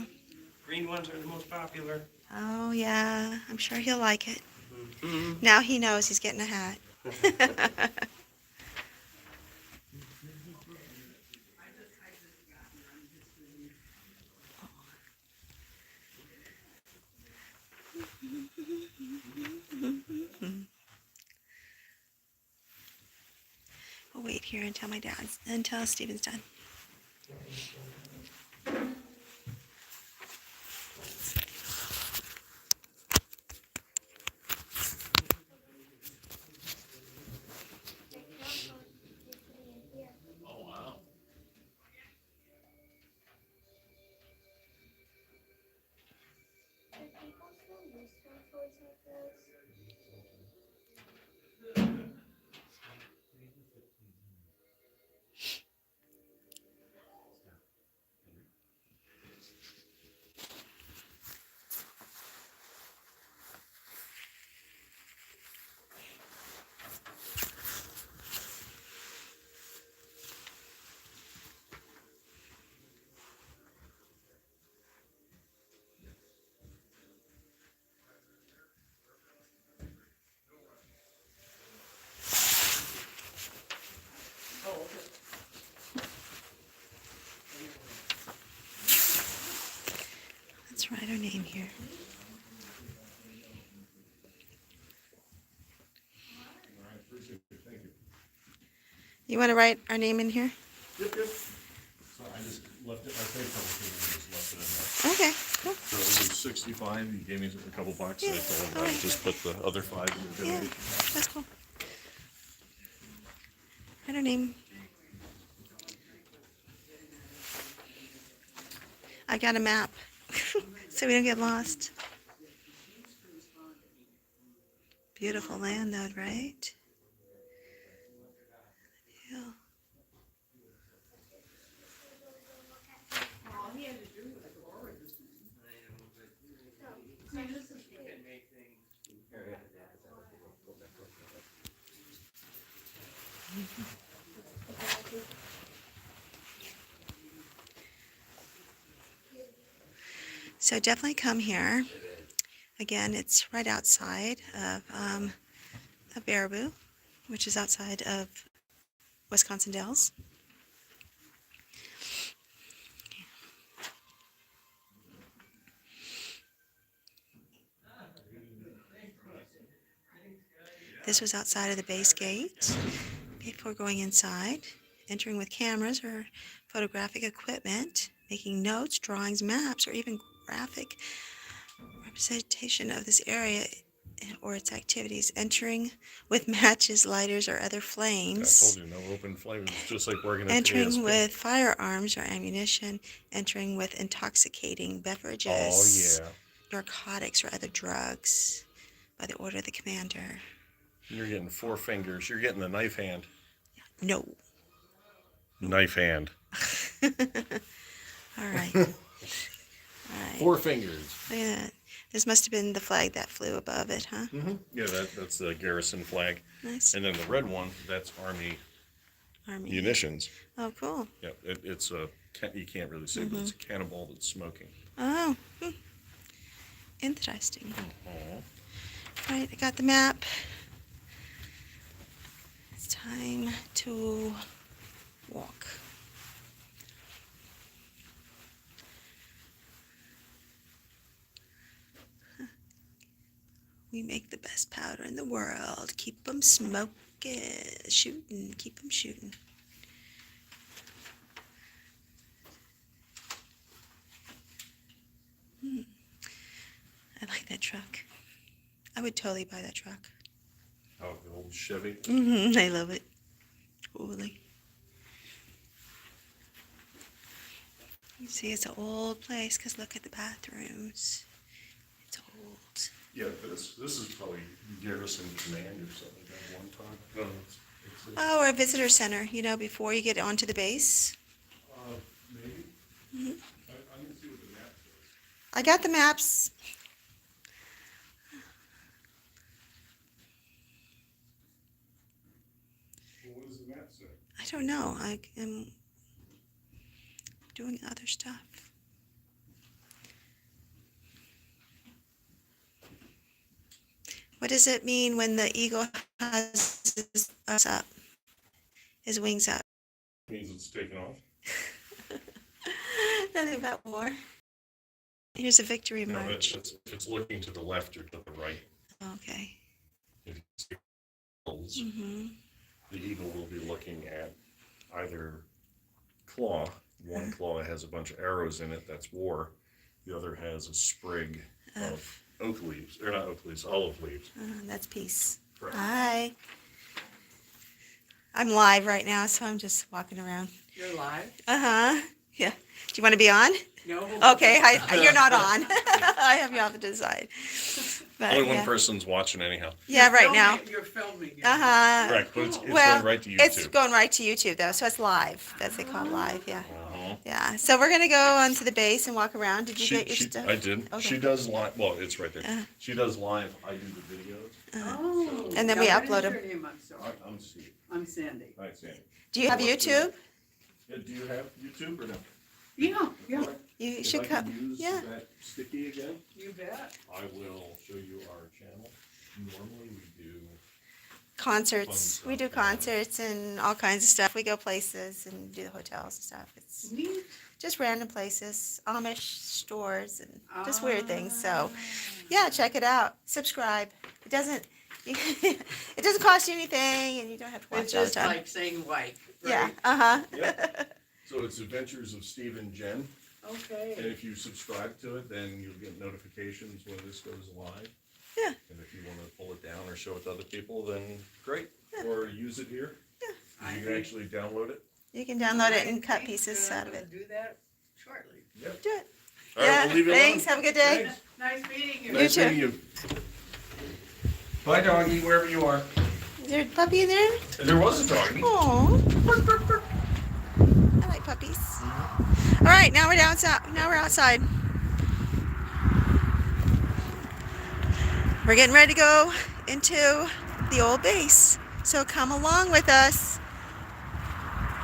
Green ones are the most popular. Oh, yeah. I'm sure he'll like it. Now he knows he's getting a hat. We'll wait here until Steven's done. Oh, wow. Do people still use toys like those? Let's write our name here. All right, appreciate it. Thank you. You want to write our name in here? Yep, yep. So I just left it, I paid for everything and just left it in there. Okay, cool. So it was 65, you gave me a couple bucks, and I Yeah, told him I alright. would just put the other 5 in the Yeah, donation. that's cool. Write our name. I got a map so we don't get lost. Beautiful land though, right? Yeah. So definitely come here. Again, it's right outside of Baraboo, which is outside of Wisconsin Dells. This was outside of the base gate before going inside, entering with cameras or photographic equipment, making notes, drawings, maps, or even graphic representation of this area or its activities, entering with matches, lighters, or other I flames, told you, no open flames, just like working at entering TSP. with firearms or ammunition, entering with intoxicating Oh, beverages, yeah. narcotics, or other drugs by the order of the commander. You're getting 4 fingers. You're getting the knife hand. No. Knife hand. All right. All right. 4 fingers. Look at that. This must have been the flag that flew above it, huh? Mm-hmm. Yeah, that's the garrison flag. Nice. And then the red one, that's Army Army. munitions. Oh, cool. Yeah, it's a, you can't really see, but it's a cannonball that's smoking. Oh, interesting. Aw. All right, I got the map. It's time to walk. We make the best powder in the world. Keep 'em smoking, shooting. Keep 'em shooting. I like that truck. I would totally buy that truck. Oh, the old Chevy. I love it. Totally. You see, it's an old place because look at the bathrooms. It's old. Yeah, this is probably garrison command or something at one time. No, it's Oh, or a visitor center, you know, before you get onto the base. maybe. Mhm. I'm gonna see what the map says. I got the maps. Well, what does the map say? I don't know. I am doing other stuff. What does it mean when the eagle has us up? His wings up. Means it's taken off. Nothing about war. Here's a victory No, march. it's looking to the left or to the right. Okay. If you see eagles, Mm-hmm. the eagle will be looking at either claw. One claw has a bunch of arrows in it, that's war. The other has a sprig of oak leaves, or not oak leaves, olive leaves. That's peace. Correct. Hi. I'm live right now, so I'm just walking around. You're live? Uh-huh. Yeah. Do you want to be on? No. Okay, you're not on. I have you off to the side. But, Only one yeah. person's watching anyhow. Yeah, right now. You're filming it. Uh-huh. Correct, but it's Well, going right to YouTube. it's going right to YouTube, though, so it's live. That's they call it live, yeah. Uh-huh. Yeah, so we're going to go onto the base and walk around. Did you get your stuff? I did. Okay. She does live, well, it's right there. Uh-huh. She does live, I do the videos. Oh. And then we Now, upload what is 'em. your name? I'm sorry. I'm Steve. I'm Sandy. Hi, Sandy. Do you have YouTube? Yeah, do you have YouTube or no? Yeah, yeah, You If should I come. can use Yeah. that sticky again, you bet. I will show you our channel. Normally we do, Concerts. Fun We do stuff, yeah. concerts and all kinds of stuff. We go places and do the hotels and stuff. It's Neat. just random places, Amish stores, and just weird things. So, yeah, check it out. Subscribe. It doesn't it doesn't cost you anything, and you don't have to watch It's it all the just time. like saying like, Yeah. right? Uh-huh. So it's Adventures of Steve and Jen. And Okay. if you subscribe to it, then you'll get notifications when this goes live. Yeah. And if you want to pull it down or show it to other people, then great. Or use it here. I You can think- actually download it. You can download it and I cut think pieces that out of I'm it. gonna do that shortly. Yep. Do it. All right, we'll leave it Thanks. alone. Have a good day. Thanks. Nice meeting you. Nice too. meeting you. Bye, doggy, wherever you are. Is there a puppy in there? There was a doggy. Aw. I like puppies. All right, now we're outside. Now we're outside. We're getting ready to go into the old base. So come along with us.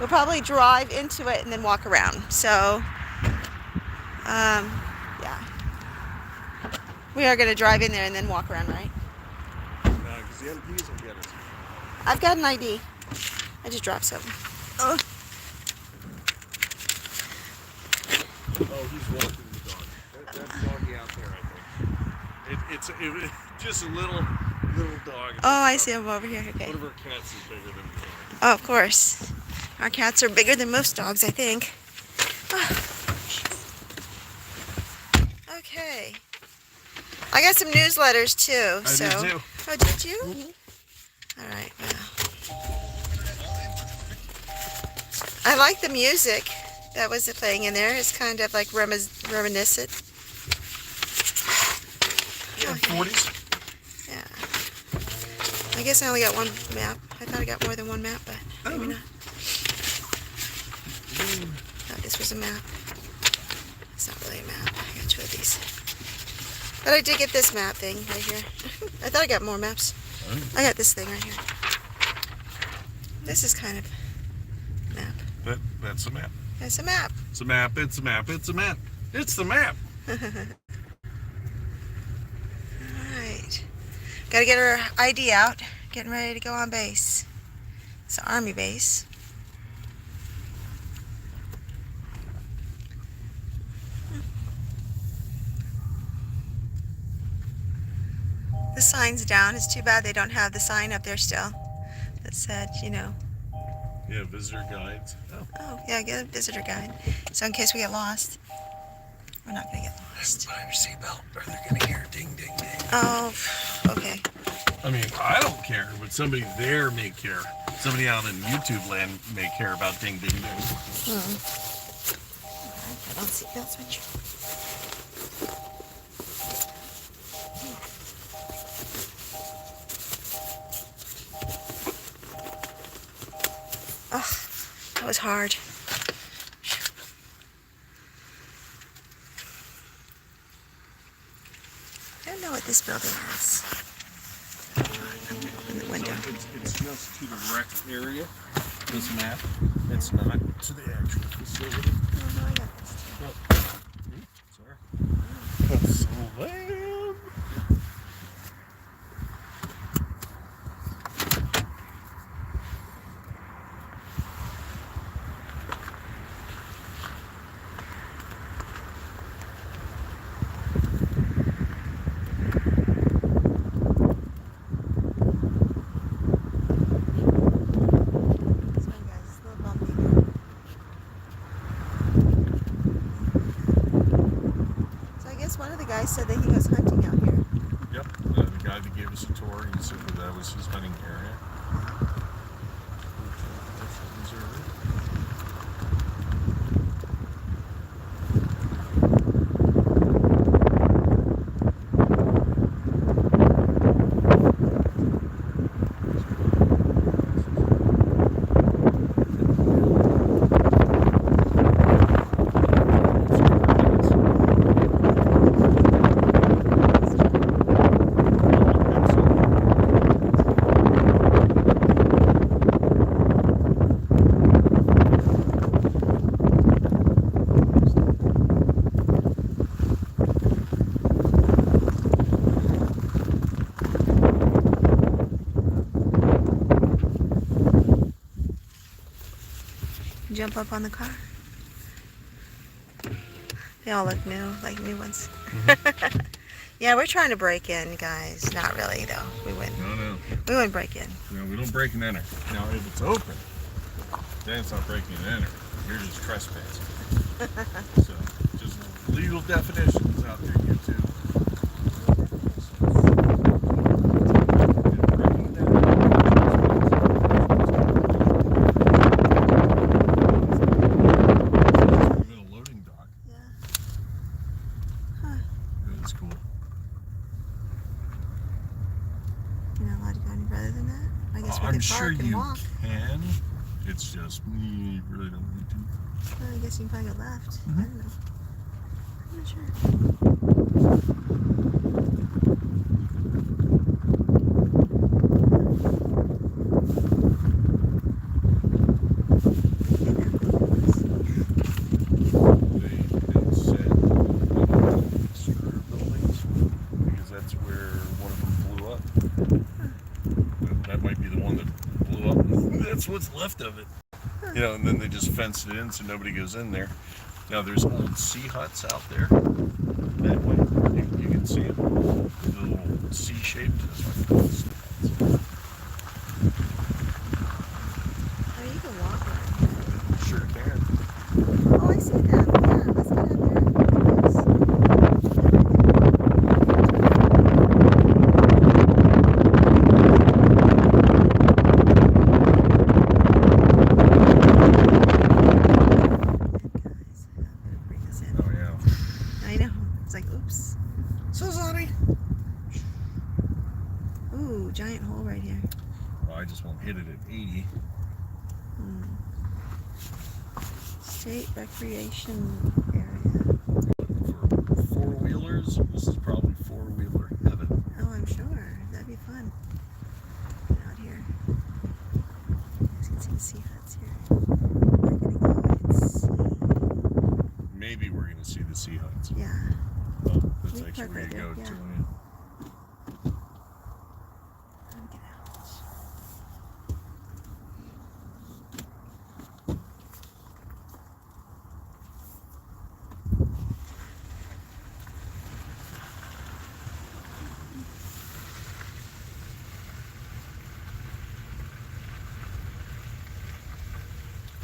We'll probably drive into it and then walk around. So, yeah. We are going to drive in there and then walk around, right? Because the MPs will get us. I've got an ID. I just dropped something. Oh. Oh, he's walking the dog. That's doggy out there, I think. It's just a little dog. Oh, I see him over here. Okay. One of our cats is bigger than the dog. Oh, of course. Our cats are bigger than most dogs, I think. Oh. Okay. I got some newsletters too. I did too. Oh, did you? All right. Well. I like the music that was playing in there. It's kind of like reminiscent. Yeah, 40s. Yeah. I guess I only got one map. I thought I got more than one map, but maybe not. Thought this was a map. It's not really a map. I got two of these. But I did get this map thing right here. I thought I got more maps. I got this thing right here. This is kind of a map. That's a map. That's a map. It's a map. It's a map. It's a map. It's the map. Alright. Gotta get our ID out. Getting ready to go on base. It's an army base. The sign's down. It's too bad they don't have the sign up there still that said, you know. Yeah, visitor guides. Oh, yeah, get a visitor guide. So in case we get lost, we're not going to get lost. Tie your seatbelt or they're going to hear ding, ding, ding. Oh, okay. I mean, I don't care, but somebody there may care. Somebody out in YouTube land may care about ding, ding, ding. I don't see that switch. Oh, that was hard. I don't know what this building is. In the window. It's just to the wreck area, this map. It's not to the actual facility. Oh, no, I got this too. Sorry. Slam. This one, guys, it's a little bumpy here. So I guess one of the guys said that he goes hunting out here. Yep, the guy that gave us a tour, he said that was his hunting area. Jump up on the car. They all look new, like new ones. Yeah, we're trying to break in, guys. Not really, though. We wouldn't. No. We wouldn't break in. No, we don't break and enter. Now, if it's open, then it's not breaking and enter. You're just trespassing. So, just legal definitions out there, YouTube. Even a loading dock. Yeah. Huh. That's cool. You're not allowed to go any further than that? I guess we I'm could sure park and you walk. can. It's just you really don't need to. Well, I guess you can probably go left. I don't know. I'm not sure. They said exterior buildings because that's where one of them blew up. That might be the one that blew up. That's what's left of it. You know, and then they just fenced it in so nobody goes in there. Now there's old sea huts out there. That way, you can see them. The little C-shaped. That's why they're called sea huts. Oh, you can walk around here. Sure can. Oh, I see them. Yeah, let's get out there. Bring us in. Oh yeah. I know. It's like, oops. So sorry. Ooh, giant hole right here. Well, I just won't hit it at 80. State recreation area. For four-wheelers, this is probably four-wheeler heaven. Oh, I'm sure. That'd be fun. Out here. You guys can see the sea huts here. We're gonna go and see. Maybe we're going to see the sea huts. Yeah. Oh, that's We actually park where right you go there, to. yeah. Yeah. Let me get out.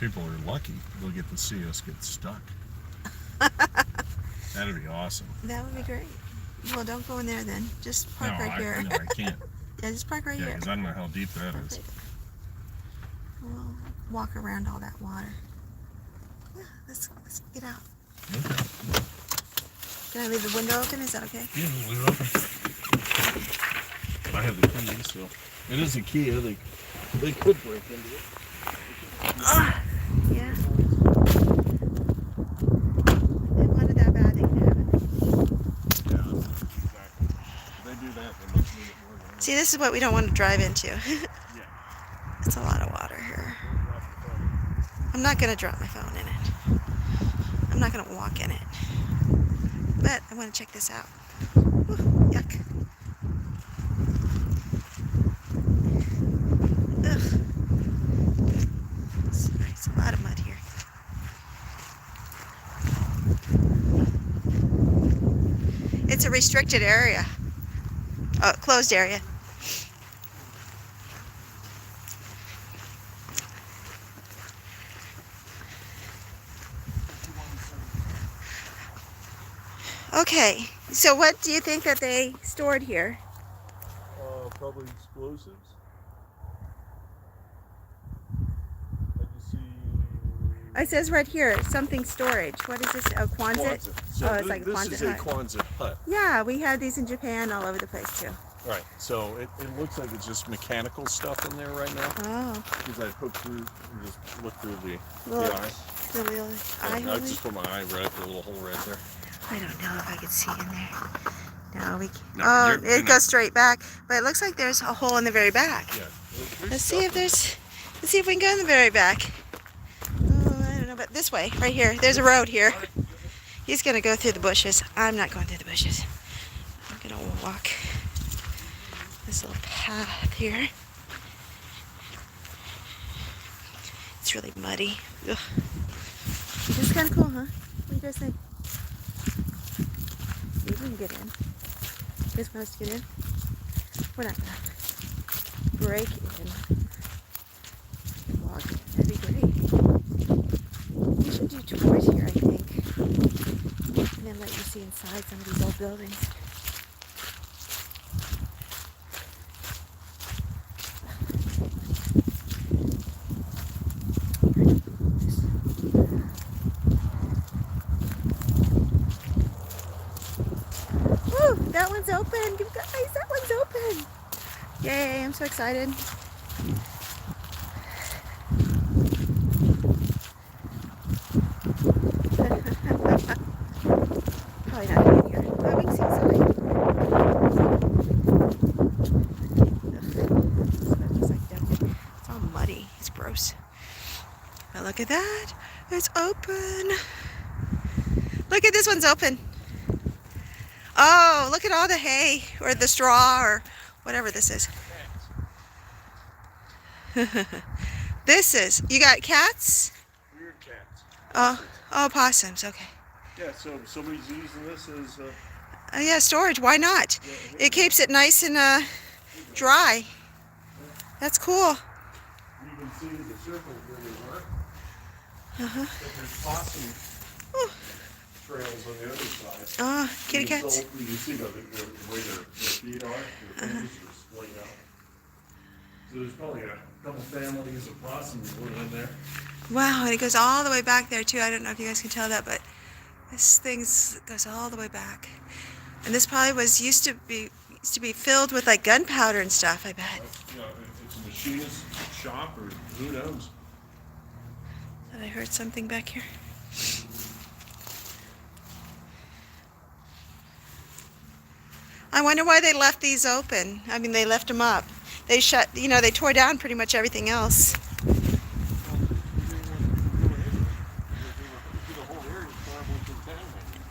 People are lucky. They'll get to see us get stuck. That'd be awesome. That would be great. Well, don't go in there then. Just park right here. No, I can't. Yeah, just park right Yeah, here. because I don't know how deep that Park is. right there. We'll walk around all that water. Yeah, let's get out. Okay. Can I leave the window open? Is that okay? Yeah, we'll leave it open. I have the key, so it is a key. They could break into it. Yeah. If they wanted that bad, they can have it. Yeah, exactly. If they do that, then let's move it more. See, this is what we don't want to drive into. Yeah. It's a lot of water here. I'm not going to drop my phone in it. I'm not going to walk in it. But I want to check this out. Ooh, yuck. Ugh. It's a lot of mud here. It's a restricted area. Oh, closed area. Okay, so what do you think that they stored here? Probably explosives. I can see. It says right here, something storage. What is this? A Quonset? So Oh, it's like a this Quonset is a hut. Quonset hut. Yeah, we had these in Japan all over the place too. Right. So it looks like it's just mechanical stuff in there right now. Oh, Because I poked through and just looked through the Look. eye. the little eye I hole. just put my eye right, the little hole right there. I don't know if I could see in there. No, we can't. No, Oh, you're it not. goes straight back, but it looks like there's a hole in the very back. Yeah. Let's see if we can go in the very back. Oh, I don't know, but this way, right here. There's a road here. He's gonna go through the bushes. I'm not going through the bushes. I'm gonna walk this little path here. It's really muddy. Ugh. This is kind of cool, huh? What do you guys think? We can get in. You guys want us to get in? We're not gonna break in. Walk in. That'd be great. We should do tours here, I think. And then let you see inside some of these old buildings. Woo! That one's open! You guys, that one's open! Yay, I'm so excited. Probably not in here. Oh, we can see inside. It's all muddy. It's gross. But look at that. It's open. Look at this one's open. Oh, look at all the hay or the straw or whatever this is. This is, you got cats? Weird cats. Oh, possums. Okay. Yeah, so somebody's using this as Yeah, storage. Why not? yeah, It keeps it nice and dry. That's cool. you can see the circles where they were. Uh-huh. But there's possum Oh, trails on the other side. oh, kitty You can cats. you can see the way their feet are. Their fingers are splayed out. So there's probably a couple families of possums living in there. Wow, and it goes all the way back there too. I don't know if you guys can tell that, but this thing goes all the way back. And this probably used to be filled with like gunpowder and stuff, I bet. You know, it's a machinist shop or who knows. Thought I heard something back here. I wonder why they left these open. I mean, they left them up. They they tore down pretty much everything else.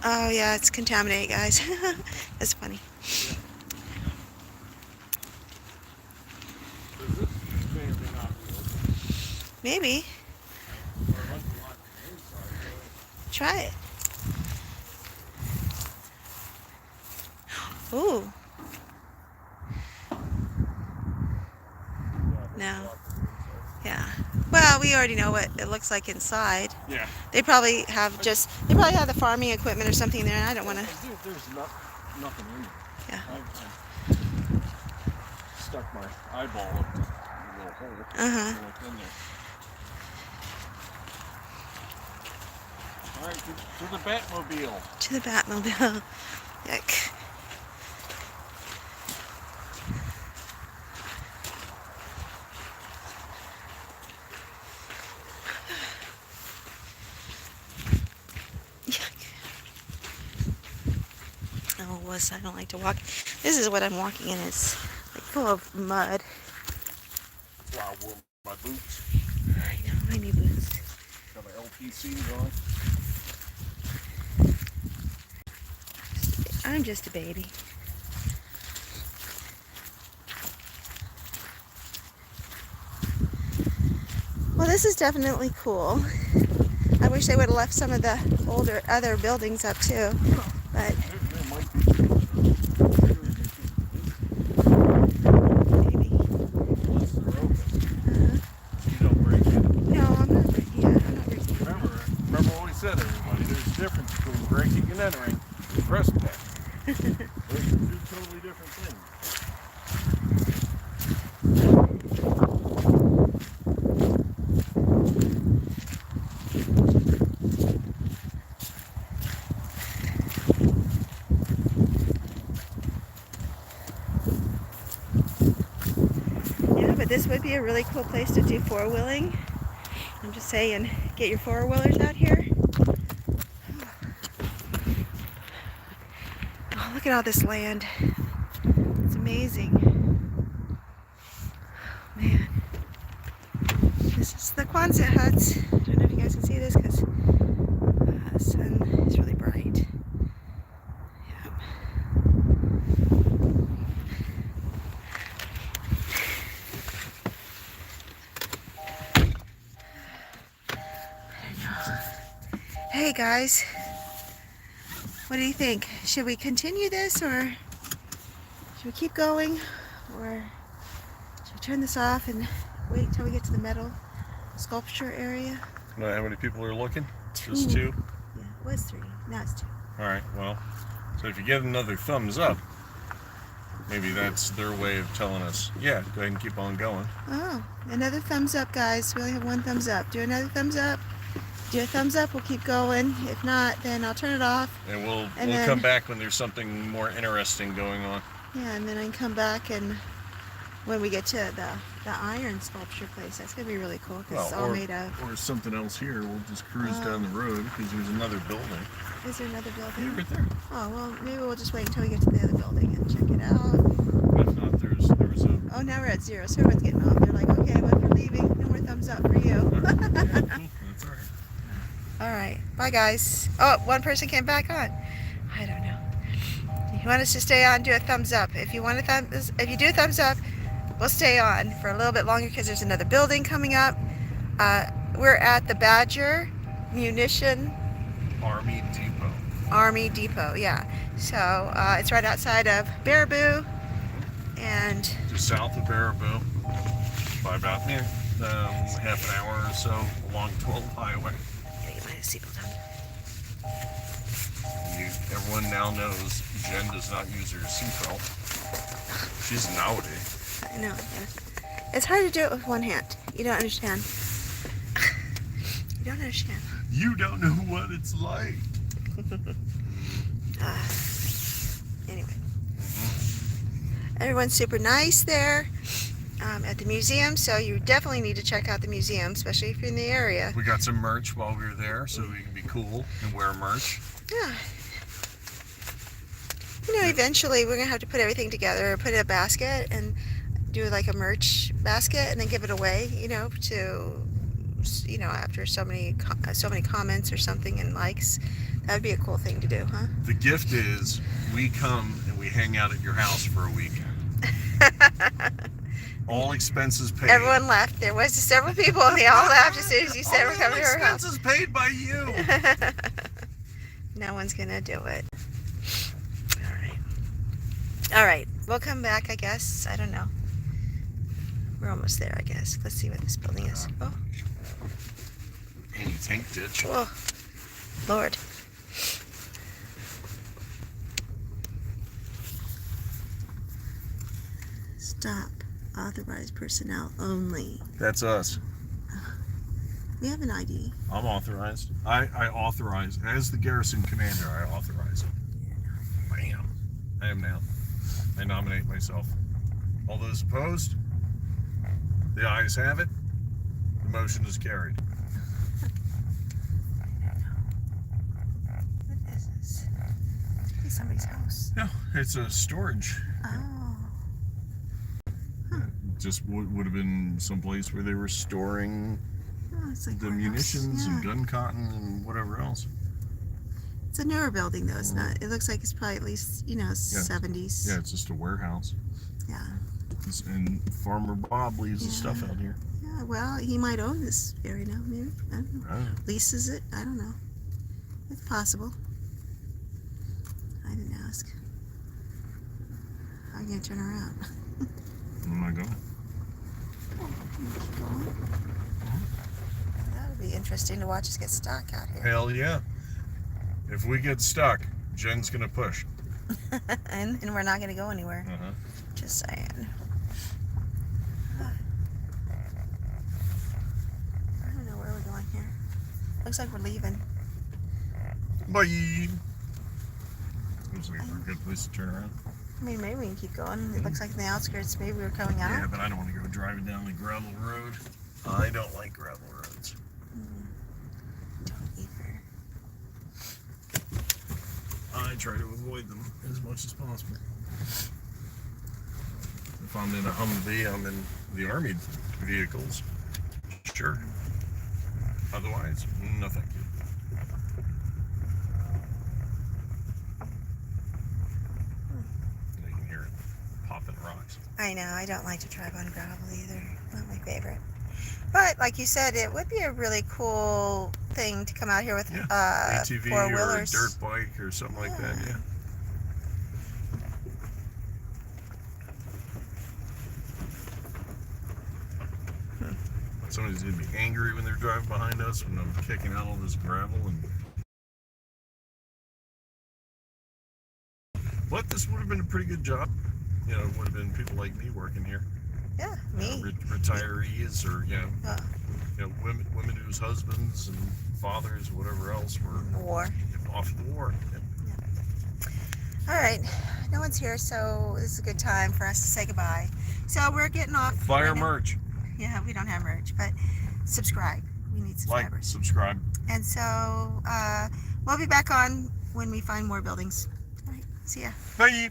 Oh yeah, it's contaminated, guys. That's funny. Maybe. Try it. Ooh. No. Yeah. Well, we already know what it looks like inside. Yeah. They probably have the farming equipment or something there, and I don't want to. There's nothing in there. Yeah. I stuck my eyeball up to a little hole. Uh-huh. Looked in there. All right, to the Batmobile. To the Batmobile. Yuck. Yuck. Oh, I don't like to walk. This is what I'm walking in. It's like full of mud. That's why I wore my boots. I know, my new boots. Got my LPCs on. I'm just a baby. Well, this is definitely cool. I wish they would have left some of the other buildings up too, but There might be. maybe. Unless they're open. You don't break it. No, I'm not breaking. Yeah, I'm not breaking. Remember what we said, everybody. There's a difference between breaking and entering and trespassing. Those are two totally different things. Yeah, but this would be a really cool place to do four-wheeling. I'm just saying, get your four-wheelers out here. Oh, look at all this land. It's amazing. Man. This is the Quonset huts. I don't know if you guys can see this because the sun is really bright. Yeah. Hey guys. What do you think? Should we continue this, or should we keep going, or should we turn this off and wait until we get to the metal sculpture area? You know how many people are looking? Two. Just 2? Yeah, it was 3. Now it's 2. Alright, well, so if you get another thumbs up, maybe that's their way of telling us, yeah, go ahead and keep on going. Oh, another thumbs up, guys. We only have 1 thumbs up. Do another thumbs up. Do a thumbs up, we'll keep going. If not, then I'll turn it off. And we'll then, come back when there's something more interesting going on. Yeah, and then I can come back and when we get to the iron sculpture place. That's going to be really cool because it's all made of... Or something else here. We'll just cruise down the road because there's another building. Is there another building? Yeah, right there. Oh, well, maybe we'll just wait until we get to the other building and check it out. If not, there was a... Oh, now we're at 0, so everyone's getting off. They're like, okay, well, if you're leaving, no more thumbs up for you. That's all right. All right. Bye, guys. Oh, 1 person came back on. I don't know. If you want us to stay on, do a thumbs up. If you do a thumbs up, we'll stay on for a little bit longer because there's another building coming up. We're at the Badger Munition Army Depot, yeah. So it's right outside of Baraboo, and just south of Baraboo, by about half an hour or so along 12 Highway. Gotta get my seatbelt on. Everyone now knows Jen does not use her seatbelt. She's naughty. I know. Yeah. It's hard to do it with 1 hand. You don't understand. You don't understand. You don't know what it's like. Anyway, everyone's super nice there at the museum, so you definitely need to check out the museum, especially if you're in the area. We got some merch while we were there, so we can be cool and wear merch. Yeah. You know, eventually we're gonna have to put everything together, put it in a basket, and do like a merch basket, and then give it away. You know, after so many comments or something and likes. That would be a cool thing to do, huh? The gift is we come and we hang out at your house for a weekend. All expenses paid. Everyone left. There was several people and they all left as soon as you said we're coming to our house. Expenses paid by you. No one's gonna do it. All right. We'll come back, I guess. I don't know. We're almost there, I guess. Let's see what this building is. Oh, Any tank ditch. oh, Lord. Stop. Authorized personnel only. That's us. We have an ID. I'm authorized. I authorize. As the garrison commander, I authorize it. Bam. I am now. I nominate myself. All those opposed? The ayes have it. The motion is carried. What is this? It's somebody's house. No, it's a storage. Oh. Just would have been someplace where they were storing Oh, it's like the warehouse. munitions Yeah. and gun cotton and whatever else. It's a newer building though. It's not. It looks like it's probably at least 70s. Yeah, it's just a warehouse. Yeah. And Farmer Bob leaves his Yeah. stuff out here. Yeah. Well, he might own this area now. Maybe. I don't know. Oh. Leases it. I don't know. It's possible. I didn't ask. I'm gonna turn around. I'm not going. That would be interesting to watch us get stuck out here. Hell yeah. If we get stuck, Jen's gonna push. and we're not gonna go anywhere. Uh-huh. Just saying. I don't know where we're going here. Looks like we're leaving. Bye. Looks like a good place to turn around. I mean, maybe we can keep going. It looks like in the outskirts, maybe we're coming out. Yeah, but I don't want to go driving down the gravel road. I don't like gravel roads. Don't either. I try to avoid them as much as possible. If I'm in a Humvee, I'm in the Army vehicles. Sure. Otherwise, no thank you. You can hear it popping rocks. I know. I don't like to drive on gravel either. Not my favorite. But like you said, it would be a really cool thing to come out here with ATV or a four-wheelers. dirt bike or something like that. Yeah. Somebody's gonna be angry when they're driving behind us when I'm kicking out all this gravel and. But this would have been a pretty good job. You know, it would have been people like me working here. Yeah, me. Retirees or Uh, women whose husbands and fathers or whatever else were war. off to the war. All right, no one's here, so this is a good time for us to say goodbye. So we're getting off. Buy our right now. merch. Yeah, we don't have merch, but subscribe. We need Like, subscribers. subscribe. And so we'll be back on when we find more buildings. All right, see ya. Bye.